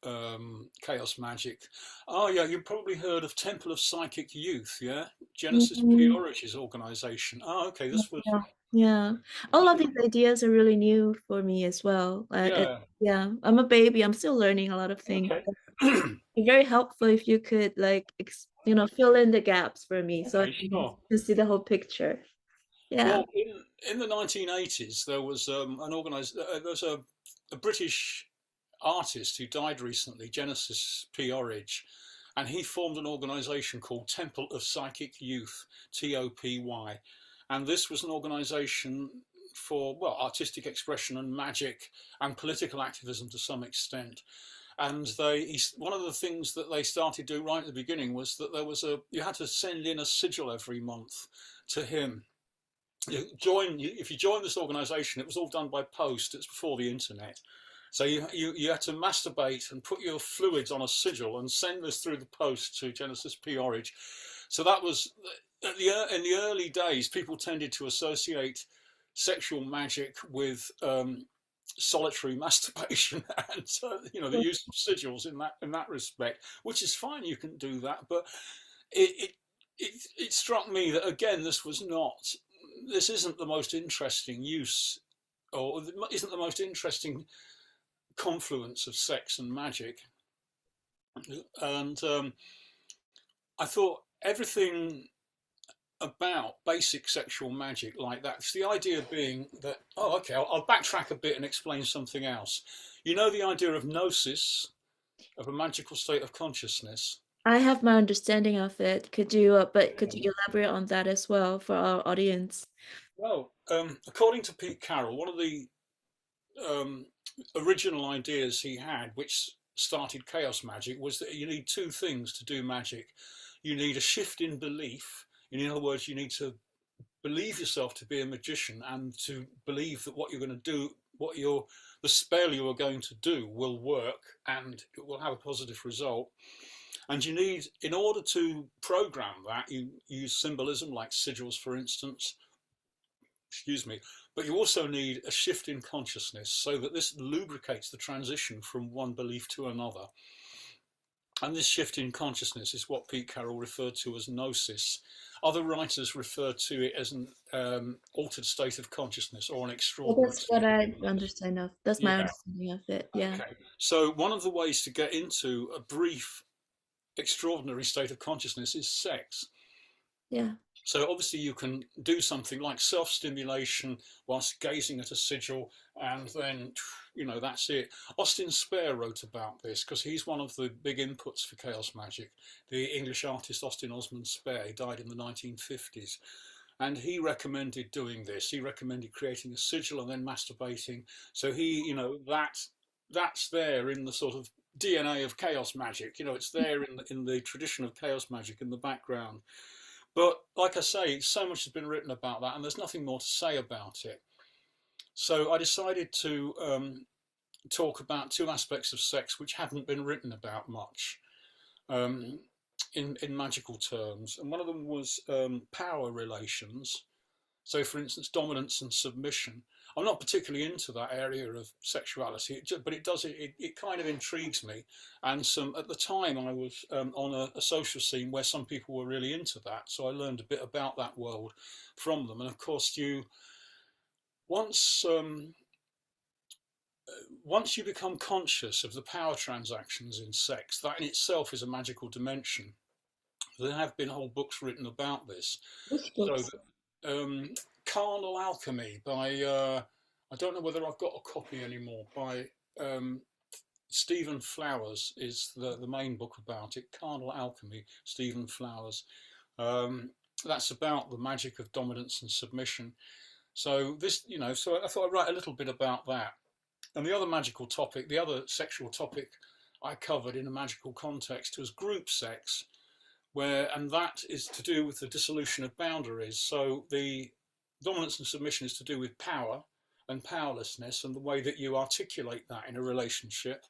chaos magic. Oh yeah, you've probably heard of Temple of Psychic Youth, yeah? Genesis P-Orich's organization. Oh, okay, this was... Yeah, all of these ideas are really new for me as well. I'm a baby. I'm still learning a lot of things. Okay. It's very helpful if you could fill in the gaps for me, so I can see the whole picture. Yeah. Well, in the 1980s, there was there's a British artist who died recently, Genesis P-Orich, and he formed an organization called Temple of Psychic Youth, TOPY. And this was an organization for, artistic expression and magic and political activism to some extent. And one of the things that they started doing right at the beginning was that you had to send in a sigil every month to him. If you join this organization, it was all done by post. It's before the internet. So you had to masturbate and put your fluids on a sigil and send this through the post to Genesis P-Orich. So that was... In the early days, people tended to associate sexual magic with solitary masturbation and the use of sigils in that respect, which is fine. You can do that, but it struck me that again this isn't the most interesting use, or isn't the most interesting confluence of sex and magic. And I thought everything about basic sexual magic like that. It's the idea being that, I'll backtrack a bit and explain something else. You know the idea of gnosis, of a magical state of consciousness? I have my understanding of it. Could you elaborate on that as well for our audience? Well, according to Pete Carroll, one of the original ideas he had, which started Chaos Magic, was that you need two things to do magic. You need a shift in belief. In other words, you need to believe yourself to be a magician and to believe that what you're going to do, the spell you are going to do will work and it will have a positive result. And you need, in order to program that, you use symbolism like sigils, for instance, but you also need a shift in consciousness so that this lubricates the transition from one belief to another. And this shift in consciousness is what Pete Carroll referred to as gnosis. Other writers refer to it as an altered state of consciousness or an extraordinary. That's what I understand of. That's my understanding of it. Yeah. Okay. So one of the ways to get into a brief, extraordinary state of consciousness is sex. Yeah. So obviously you can do something like self-stimulation whilst gazing at a sigil, and then, that's it. Austin Spare wrote about this because he's one of the big inputs for Chaos Magic. The English artist Austin Osman Spare, he died in the 1950s. And he recommended doing this. He recommended creating a sigil and then masturbating. So he, that's there in the sort of DNA of Chaos Magic. It's there in the tradition of Chaos Magic in the background. But like I say, so much has been written about that and there's nothing more to say about it. So I decided to talk about two aspects of sex which hadn't been written about much in magical terms. And one of them was power relations. So for instance, dominance and submission. I'm not particularly into that area of sexuality, but it kind of intrigues me. And at the time I was on a social scene where some people were really into that. So I learned a bit about that world from them. And of course, once you become conscious of the power transactions in sex, that in itself is a magical dimension. There have been whole books written about this. Which books? So, Carnal Alchemy by, I don't know whether I've got a copy anymore, by Stephen Flowers is the main book about it. Carnal Alchemy, Stephen Flowers. That's about the magic of dominance and submission. So so I thought I'd write a little bit about that. And the other magical topic, the other sexual topic I covered in a magical context was group sex, and that is to do with the dissolution of boundaries. So the dominance and submission is to do with power and powerlessness and the way that you articulate that in a relationship.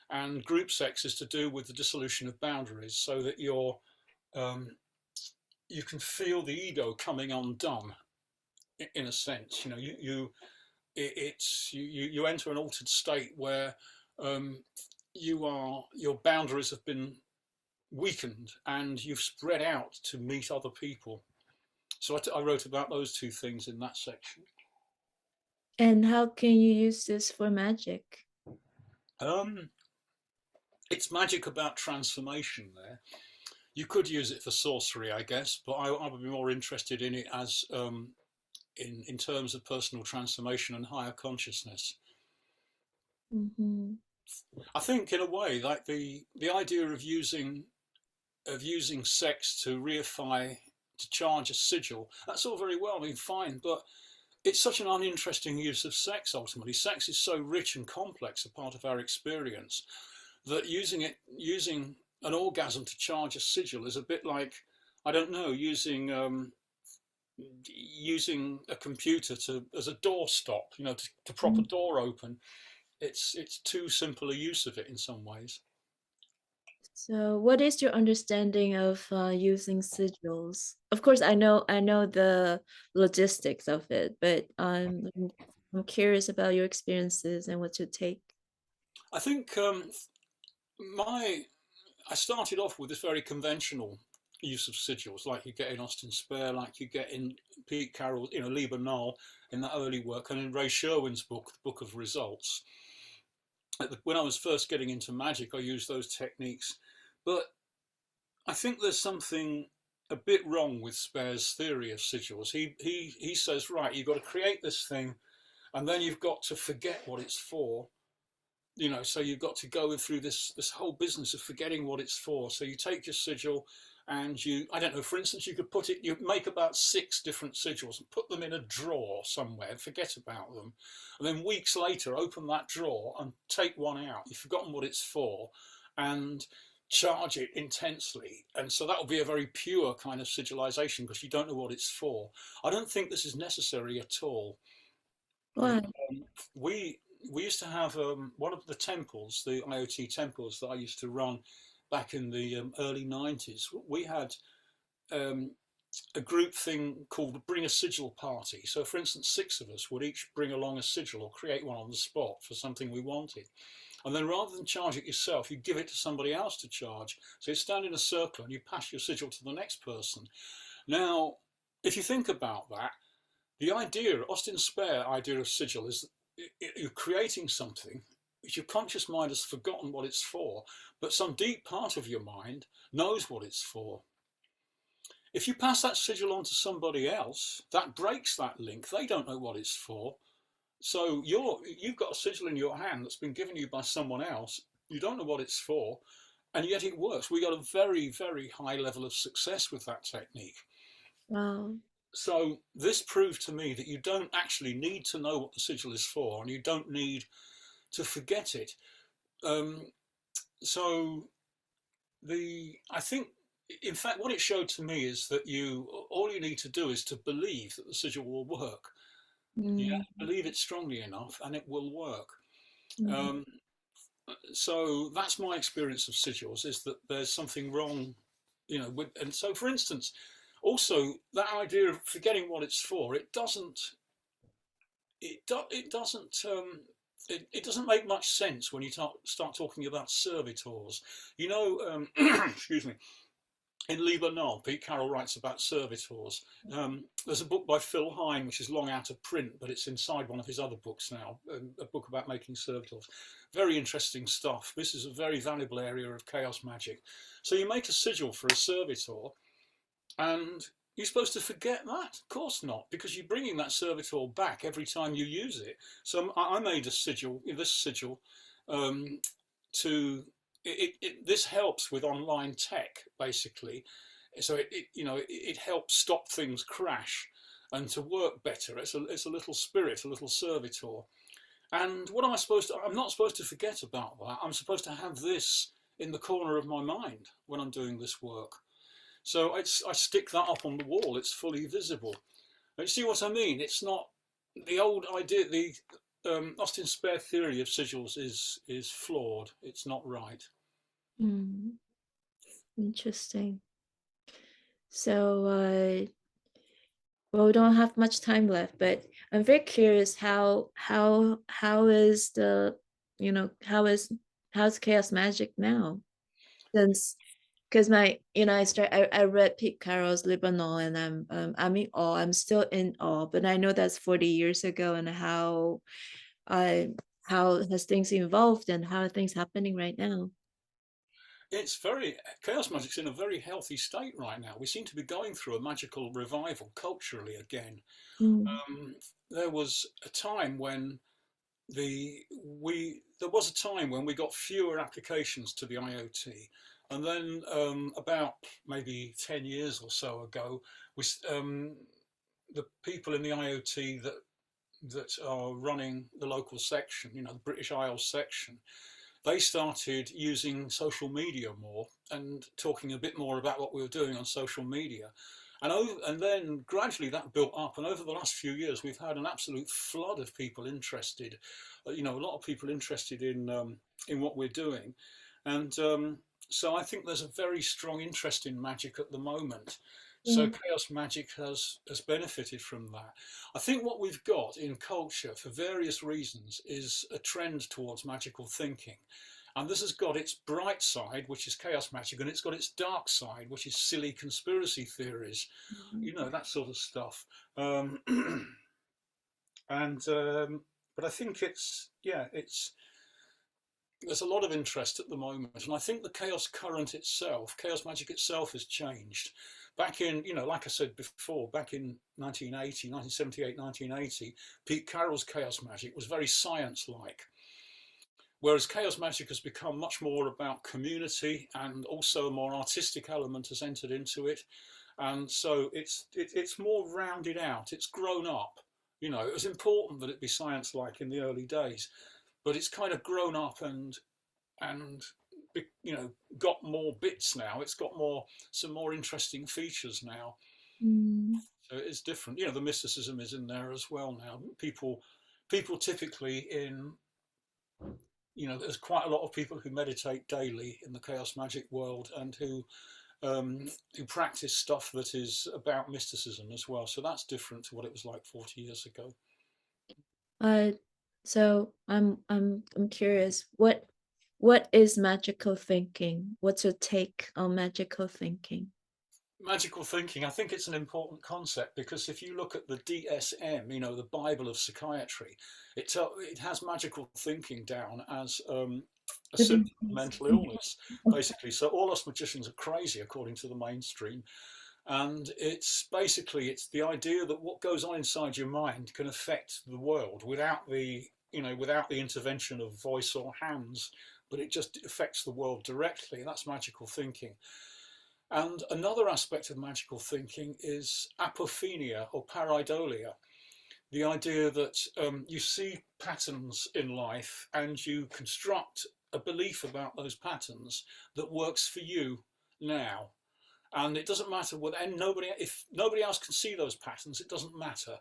And group sex is to do with the dissolution of boundaries, so that you can feel the ego coming undone, in a sense. You enter an altered state where your boundaries have been weakened and you've spread out to meet other people. So I wrote about those two things in that section. And how can you use this for magic? It's magic about transformation there. You could use it for sorcery, I guess, but I would be more interested in it as in terms of personal transformation and higher consciousness. Mm-hmm. I think in a way, like the idea of using sex to reify, to charge a sigil, that's all very well, fine, but it's such an uninteresting use of sex ultimately. Sex is so rich and complex a part of our experience that using an orgasm to charge a sigil is a bit like, I don't know, using a computer as a door stop, to prop a door open. It's too simple a use of it in some ways. So what is your understanding of using sigils? Of course, I know the logistics of it, but I'm curious about your experiences and what's your take. I think I started off with this very conventional use of sigils, like you get in Austin Spare, like you get in Pete Carroll, Lee Bernal in that early work, and in Ray Sherwin's book, The Book of Results. When I was first getting into magic, I used those techniques, but I think there's something a bit wrong with Spare's theory of sigils. He says, right, you've got to create this thing, and then you've got to forget what it's for. So you've got to go through this whole business of forgetting what it's for. So you take your sigil and I don't know, for instance, you make about 6 different sigils and put them in a drawer somewhere, forget about them. And then weeks later, open that drawer and take one out. You've forgotten what it's for and charge it intensely. And so that will be a very pure kind of sigilization because you don't know what it's for. I don't think this is necessary at all. Why? We used to have one of the temples, the IOT temples that I used to run back in the early 90s. We had a group thing called Bring a Sigil Party. So for instance, 6 of us would each bring along a sigil or create one on the spot for something we wanted. And then rather than charge it yourself, you give it to somebody else to charge. So you stand in a circle and you pass your sigil to the next person. Now, if you think about that, the idea, Austin Spare idea of sigil is you're creating something which your conscious mind has forgotten what it's for, but some deep part of your mind knows what it's for. If you pass that sigil on to somebody else, that breaks that link. They don't know what it's for. So you've got a sigil in your hand that's been given you by someone else. You don't know what it's for, and yet it works. We got a very, very high level of success with that technique. Wow. So this proved to me that you don't actually need to know what the sigil is for, and you don't need to forget it. I think, in fact, what it showed to me is that all you need to do is to believe that the sigil will work. You have to believe it strongly enough, and it will work. So that's my experience of sigils, is that there's something wrong, and so, for instance, also that idea of forgetting what it's for, it doesn't make much sense when you start talking about servitors. Excuse me. In Lee Bernal, Pete Carroll writes about servitors. There's a book by Phil Hine, which is long out of print, but it's inside one of his other books now, a book about making servitors. Very interesting stuff. This is a very valuable area of chaos magic. So you make a sigil for a servitor, and you're supposed to forget that? Of course not, because you're bringing that servitor back every time you use it. So I made a sigil, this sigil, this helps with online tech, basically. So it helps stop things crash and to work better. It's a little spirit, a little servitor. And what am I supposed to? I'm not supposed to forget about that. I'm supposed to have this in the corner of my mind when I'm doing this work. So I stick that up on the wall. It's fully visible. And you see what I mean? It's not the old idea. The Austin Spare theory of sigils is flawed. It's not right. Interesting. So, well, we don't have much time left, but I'm very curious how is how's Chaos Magic now? Because I read Pete Carroll's Lee Bernal, and I'm in awe. I'm still in awe, but I know that's 40 years ago, and how has things evolved and how are things happening right now? Chaos Magic's in a very healthy state right now. We seem to be going through a magical revival culturally again. There was a time when we got fewer applications to the IOT. And then about maybe 10 years or so ago, the people in the IOT that are running the local section, the British Isles section, they started using social media more and talking a bit more about what we were doing on social media. And then gradually that built up. And over the last few years, we've had an absolute flood of people interested, a lot of people interested in what we're doing. And so I think there's a very strong interest in magic at the moment. So chaos magic has benefited from that. I think what we've got in culture for various reasons is a trend towards magical thinking. And this has got its bright side, which is chaos magic, and it's got its dark side, which is silly conspiracy theories, you know, that sort of stuff. But I think there's a lot of interest at the moment, and I think the chaos current itself, chaos magic itself, has changed. Back in, you know, like I said before, back in 1978, 1980, Pete Carroll's chaos magic was very science-like. Whereas chaos magic has become much more about community, and also a more artistic element has entered into it. And so it's more rounded out, it's grown up. You know, it was important that it be science-like in the early days, but it's kind of grown up and you know, got more bits now. It's got some more interesting features now. So it is different. You know, the mysticism is in there as well now. People typically you know, there's quite a lot of people who meditate daily in the chaos magic world, and who practice stuff that is about mysticism as well. So that's different to what it was like 40 years ago. So I'm curious, what is magical thinking? What's your take on magical thinking? Magical thinking, I think it's an important concept, because if you look at the DSM, you know, the Bible of psychiatry, it has magical thinking down as a symptom of mental illness, basically. So all us magicians are crazy, according to the mainstream. And it's basically, it's the idea that what goes on inside your mind can affect the world without the intervention of voice or hands, but it just affects the world directly. And that's magical thinking. And another aspect of magical thinking is apophenia or pareidolia, the idea that you see patterns in life and you construct a belief about those patterns that works for you now. And it doesn't matter if nobody else can see those patterns, it doesn't matter.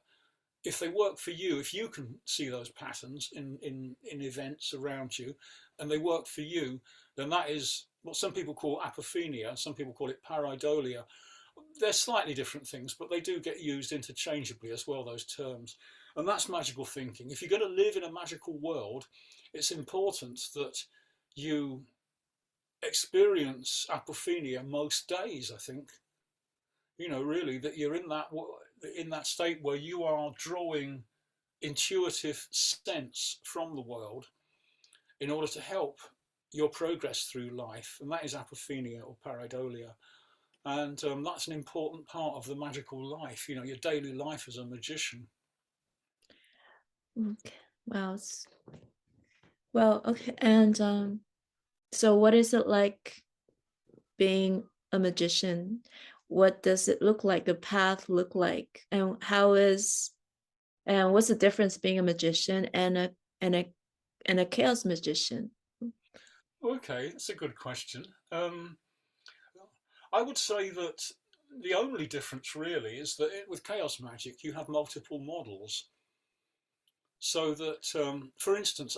If they work for you, if you can see those patterns in events around you, and they work for you, then that is what some people call apophenia, some people call it pareidolia. They're slightly different things, but they do get used interchangeably as well, those terms. And that's magical thinking. If you're going to live in a magical world, it's important that you experience apophenia most days, I think. You know, really, that you're in that state where you are drawing intuitive sense from the world in order to help your progress through life, and that is apophenia or pareidolia. And that's an important part of the magical life, you know, your daily life as a magician. Okay. Well, okay. And so what is it like being a magician? What does it look like? The path look like? And what's the difference being a magician and a chaos magician? Okay, that's a good question. I would say that the only difference really is that with chaos magic you have multiple models. So that, for instance,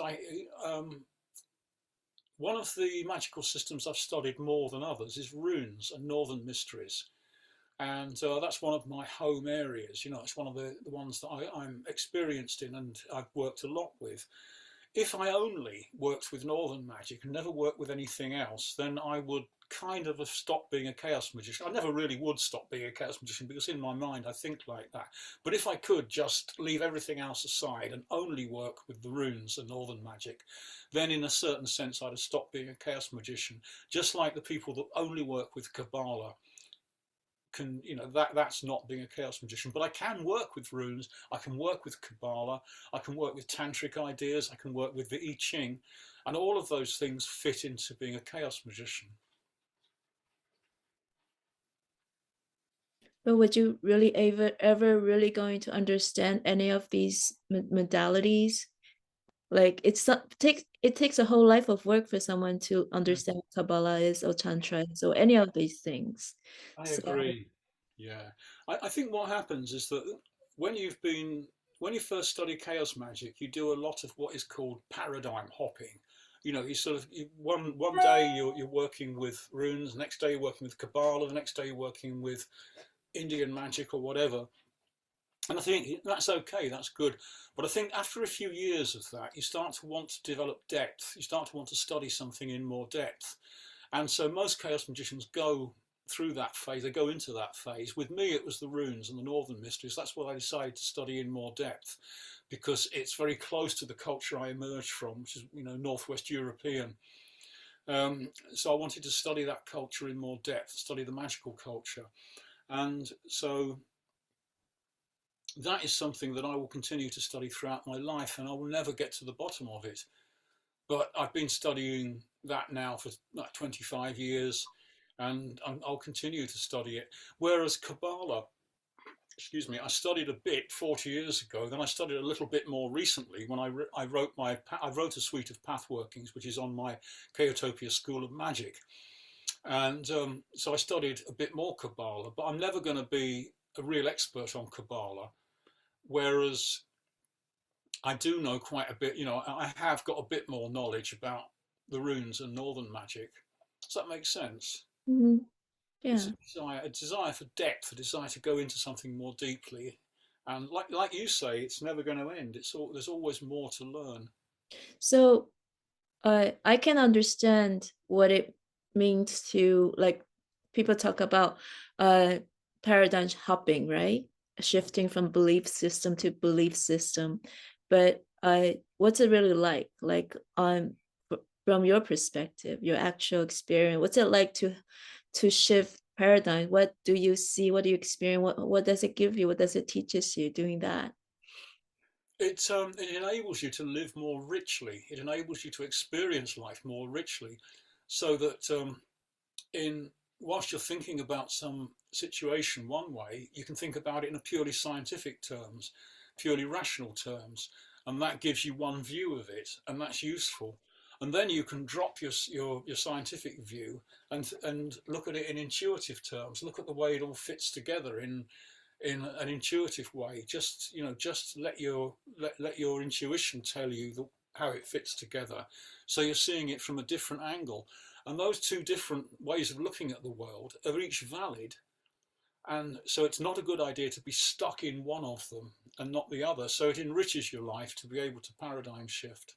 one of the magical systems I've studied more than others is runes and northern mysteries. And that's one of my home areas. You know, it's one of the ones that I'm experienced in and I've worked a lot with. If I only worked with northern magic and never worked with anything else, then I would kind of have stopped being a chaos magician. I never really would stop being a chaos magician, because in my mind I think like that. But if I could just leave everything else aside and only work with the runes and northern magic, then in a certain sense I'd have stopped being a chaos magician. Just like the people that only work with Kabbalah can, you know, that's not being a chaos magician. But I can work with runes, I can work with Kabbalah, I can work with tantric ideas, I can work with the I Ching, and all of those things fit into being a chaos magician. But would you really ever really going to understand any of these modalities? Like it takes a whole life of work for someone to understand what Kabbalah is or Tantra is or any of these things. I agree. Yeah, I think what happens is that when you first study chaos magic, you do a lot of what is called paradigm hopping. You know, one day you're working with runes, the next day you're working with Kabbalah, the next day you're working with Indian magic or whatever. And I think that's okay, that's good. But I think after a few years of that, you start to want to develop depth. You start to want to study something in more depth. And so most chaos magicians go through that phase, they go into that phase. With me, it was the runes and the northern mysteries. That's what I decided to study in more depth, because it's very close to the culture I emerged from, which is, Northwest European. So I wanted to study that culture in more depth, study the magical culture. And so that is something that I will continue to study throughout my life, and I will never get to the bottom of it. But I've been studying that now for like 25 years, and I'll continue to study it. Whereas Kabbalah, I studied a bit 40 years ago, then I studied a little bit more recently when I wrote a suite of path workings, which is on my Chaotopia School of Magic. And so I studied a bit more Kabbalah, but I'm never going to be a real expert on Kabbalah. Whereas I do know quite a bit, I have got a bit more knowledge about the runes and northern magic. Does that make sense? Mm-hmm. Yeah. It's a desire for depth, a desire to go into something more deeply. And like you say, it's never going to end. There's always more to learn. So I can understand what it means to, like, people talk about paradigm hopping, right? Shifting from belief system to belief system. But what's it really like? Like, from your perspective, your actual experience, what's it like to shift paradigm? What do you see? What do you experience? What does it give you? What does it teaches you doing that? It enables you to live more richly. It enables you to experience life more richly, so that whilst you're thinking about some situation one way, you can think about it in a purely scientific terms, purely rational terms, and that gives you one view of it, and that's useful. And then you can drop your scientific view and look at it in intuitive terms. Look at the way it all fits together in an intuitive way. Just let your intuition tell you how it fits together. So you're seeing it from a different angle. And those two different ways of looking at the world are each valid. And so it's not a good idea to be stuck in one of them and not the other. So it enriches your life to be able to paradigm shift.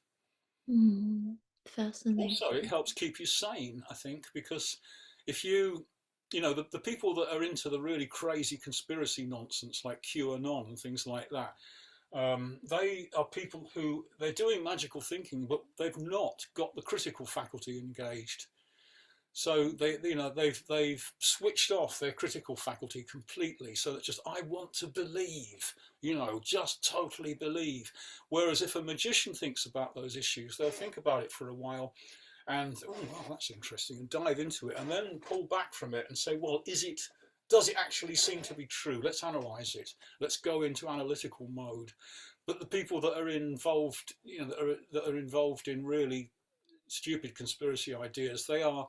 Fascinating. Also, it helps keep you sane, I think, because if the people that are into the really crazy conspiracy nonsense like QAnon and things like that, they are people who, they're doing magical thinking, but they've not got the critical faculty engaged. So they've switched off their critical faculty completely. So that just, I want to believe, just totally believe. Whereas if a magician thinks about those issues, they'll think about it for a while and, oh, wow, that's interesting, and dive into it, and then pull back from it and say, well, does it actually seem to be true? Let's analyze it. Let's go into analytical mode. But the people that are involved, that are involved in really stupid conspiracy ideas, they are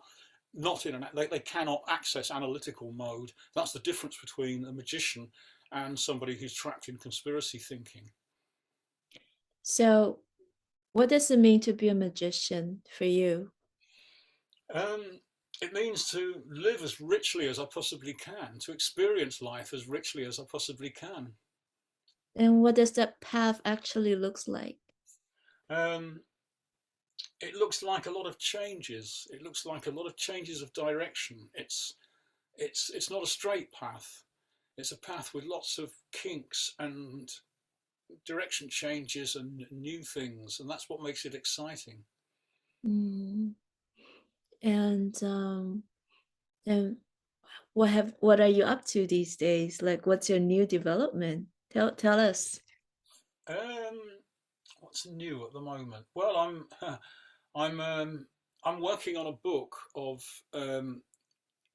not they cannot access analytical mode. That's the difference between a magician and somebody who's trapped in conspiracy thinking. So what does it mean to be a magician for you? It means to live as richly as I possibly can, to experience life as richly as I possibly can. And what does that path actually looks like? It looks like a lot of changes. It looks like a lot of changes of direction. It's not a straight path. It's a path with lots of kinks and direction changes and new things, and that's what makes it exciting. And what are you up to these days? Like, what's your new development? Tell us. What's new at the moment? Well, I'm working on a book of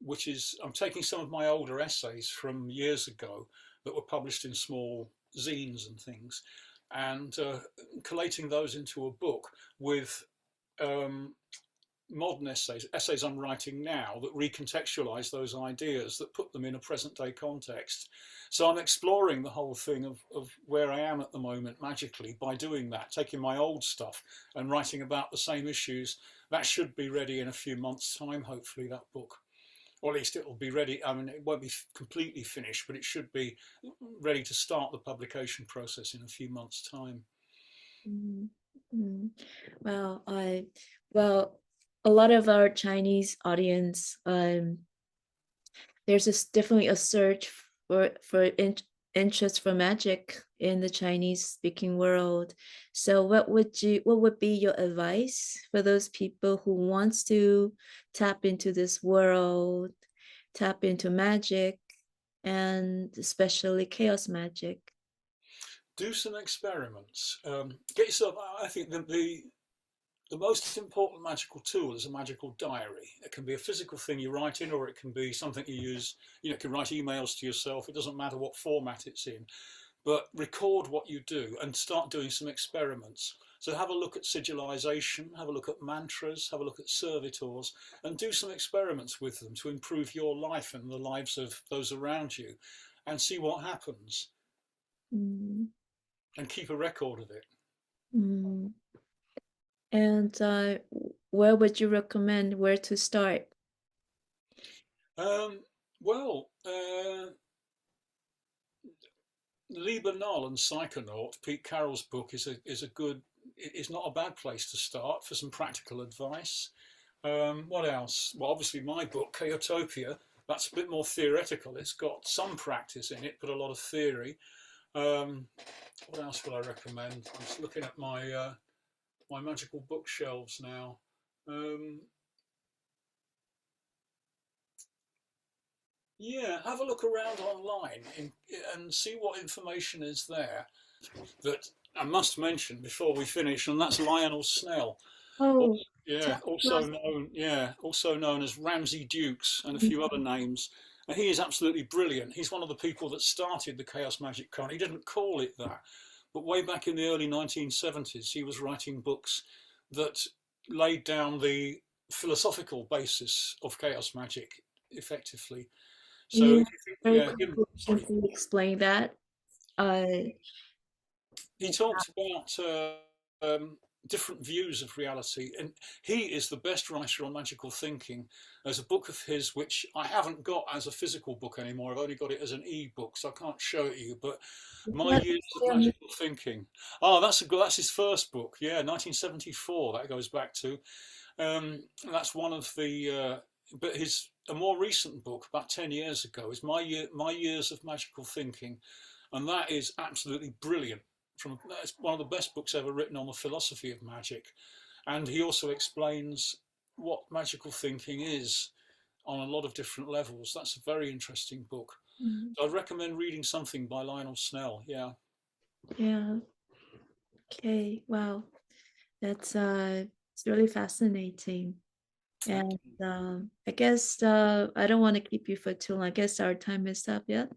which is, I'm taking some of my older essays from years ago that were published in small zines and things, and collating those into a book with modern essays I'm writing now that recontextualize those ideas, that put them in a present day context. So I'm exploring the whole thing of where I am at the moment magically by doing that, taking my old stuff and writing about the same issues. That should be ready in a few months' time, hopefully, that book. or at least it will be ready. I mean, it won't be completely finished, but it should be ready to start the publication process in a few months' time. Mm-hmm. Well, a lot of our Chinese audience, there's definitely a search for interest for magic in the Chinese speaking world. So what would be your advice for those people who wants to tap into this world, tap into magic, and especially chaos magic? Do some experiments. Get yourself. I think the most important magical tool is a magical diary. It can be a physical thing you write in, or it can be something you use. You can write emails to yourself. It doesn't matter what format it's in, but record what you do and start doing some experiments. So have a look at sigilization, have a look at mantras, have a look at servitors, and do some experiments with them to improve your life and the lives of those around you, and see what happens. Mm. And keep a record of it. Mm. And where would you recommend where to start? Well, Lee and Psychonaut, Pete Carroll's book is not a bad place to start for some practical advice. What else? Well, obviously my book, Chaotopia, that's a bit more theoretical. It's got some practice in it, but a lot of theory. What else would I recommend? I'm just looking at my my magical bookshelves now. Yeah, have a look around online and see what information is there. That I must mention before we finish, and that's Lionel Snell. Oh, yeah, also known as Ramsay Dukes and a few other names. And he is absolutely brilliant. He's one of the people that started the Chaos Magic current. He didn't call it that, but way back in the early 1970s, he was writing books that laid down the philosophical basis of Chaos Magic effectively. So, can you explain that? He talked about different views of reality, and he is the best writer on magical thinking. There's a book of his which I haven't got as a physical book anymore. I've only got it as an e-book, so I can't show it to you. But My Years of Magical Thinking. Oh, that's his first book. Yeah, 1974. That goes back to. That's one of the. But a more recent book, about 10 years ago, is My Years of Magical Thinking, and that is absolutely brilliant. It's one of the best books ever written on the philosophy of magic, and he also explains what magical thinking is on a lot of different levels. That's a very interesting book. So I'd recommend reading something by Lionel Snell. Yeah. Okay, wow, that's it's really fascinating. And I guess I don't want to keep you for too long. I guess our time is up yet.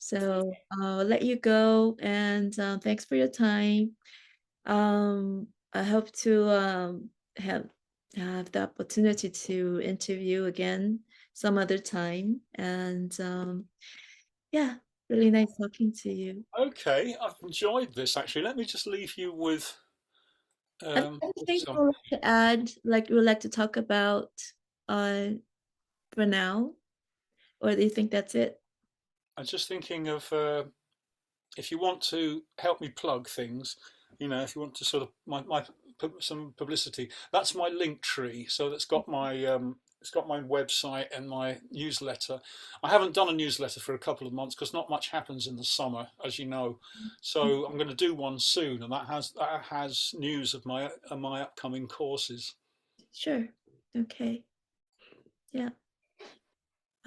So I'll let you go, and thanks for your time. I hope to have the opportunity to interview again some other time. And yeah, really nice talking to you. Okay, I've enjoyed this actually. Let me just leave you with Anything you would like to add, like you would like to talk about for now? Or do you think that's it? I'm just thinking of if you want to help me plug things, if you want to sort of some publicity, that's my link tree. So that's got my website and my newsletter. I haven't done a newsletter for a couple of months because not much happens in the summer, as you know. So I'm going to do one soon, and that has news of my upcoming courses. Sure. Okay. Yeah.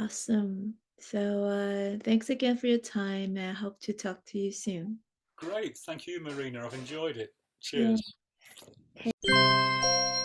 Awesome. So thanks again for your time, and I hope to talk to you soon. Great. Thank you, Marina. I've enjoyed it. Cheers. Yeah. Okay.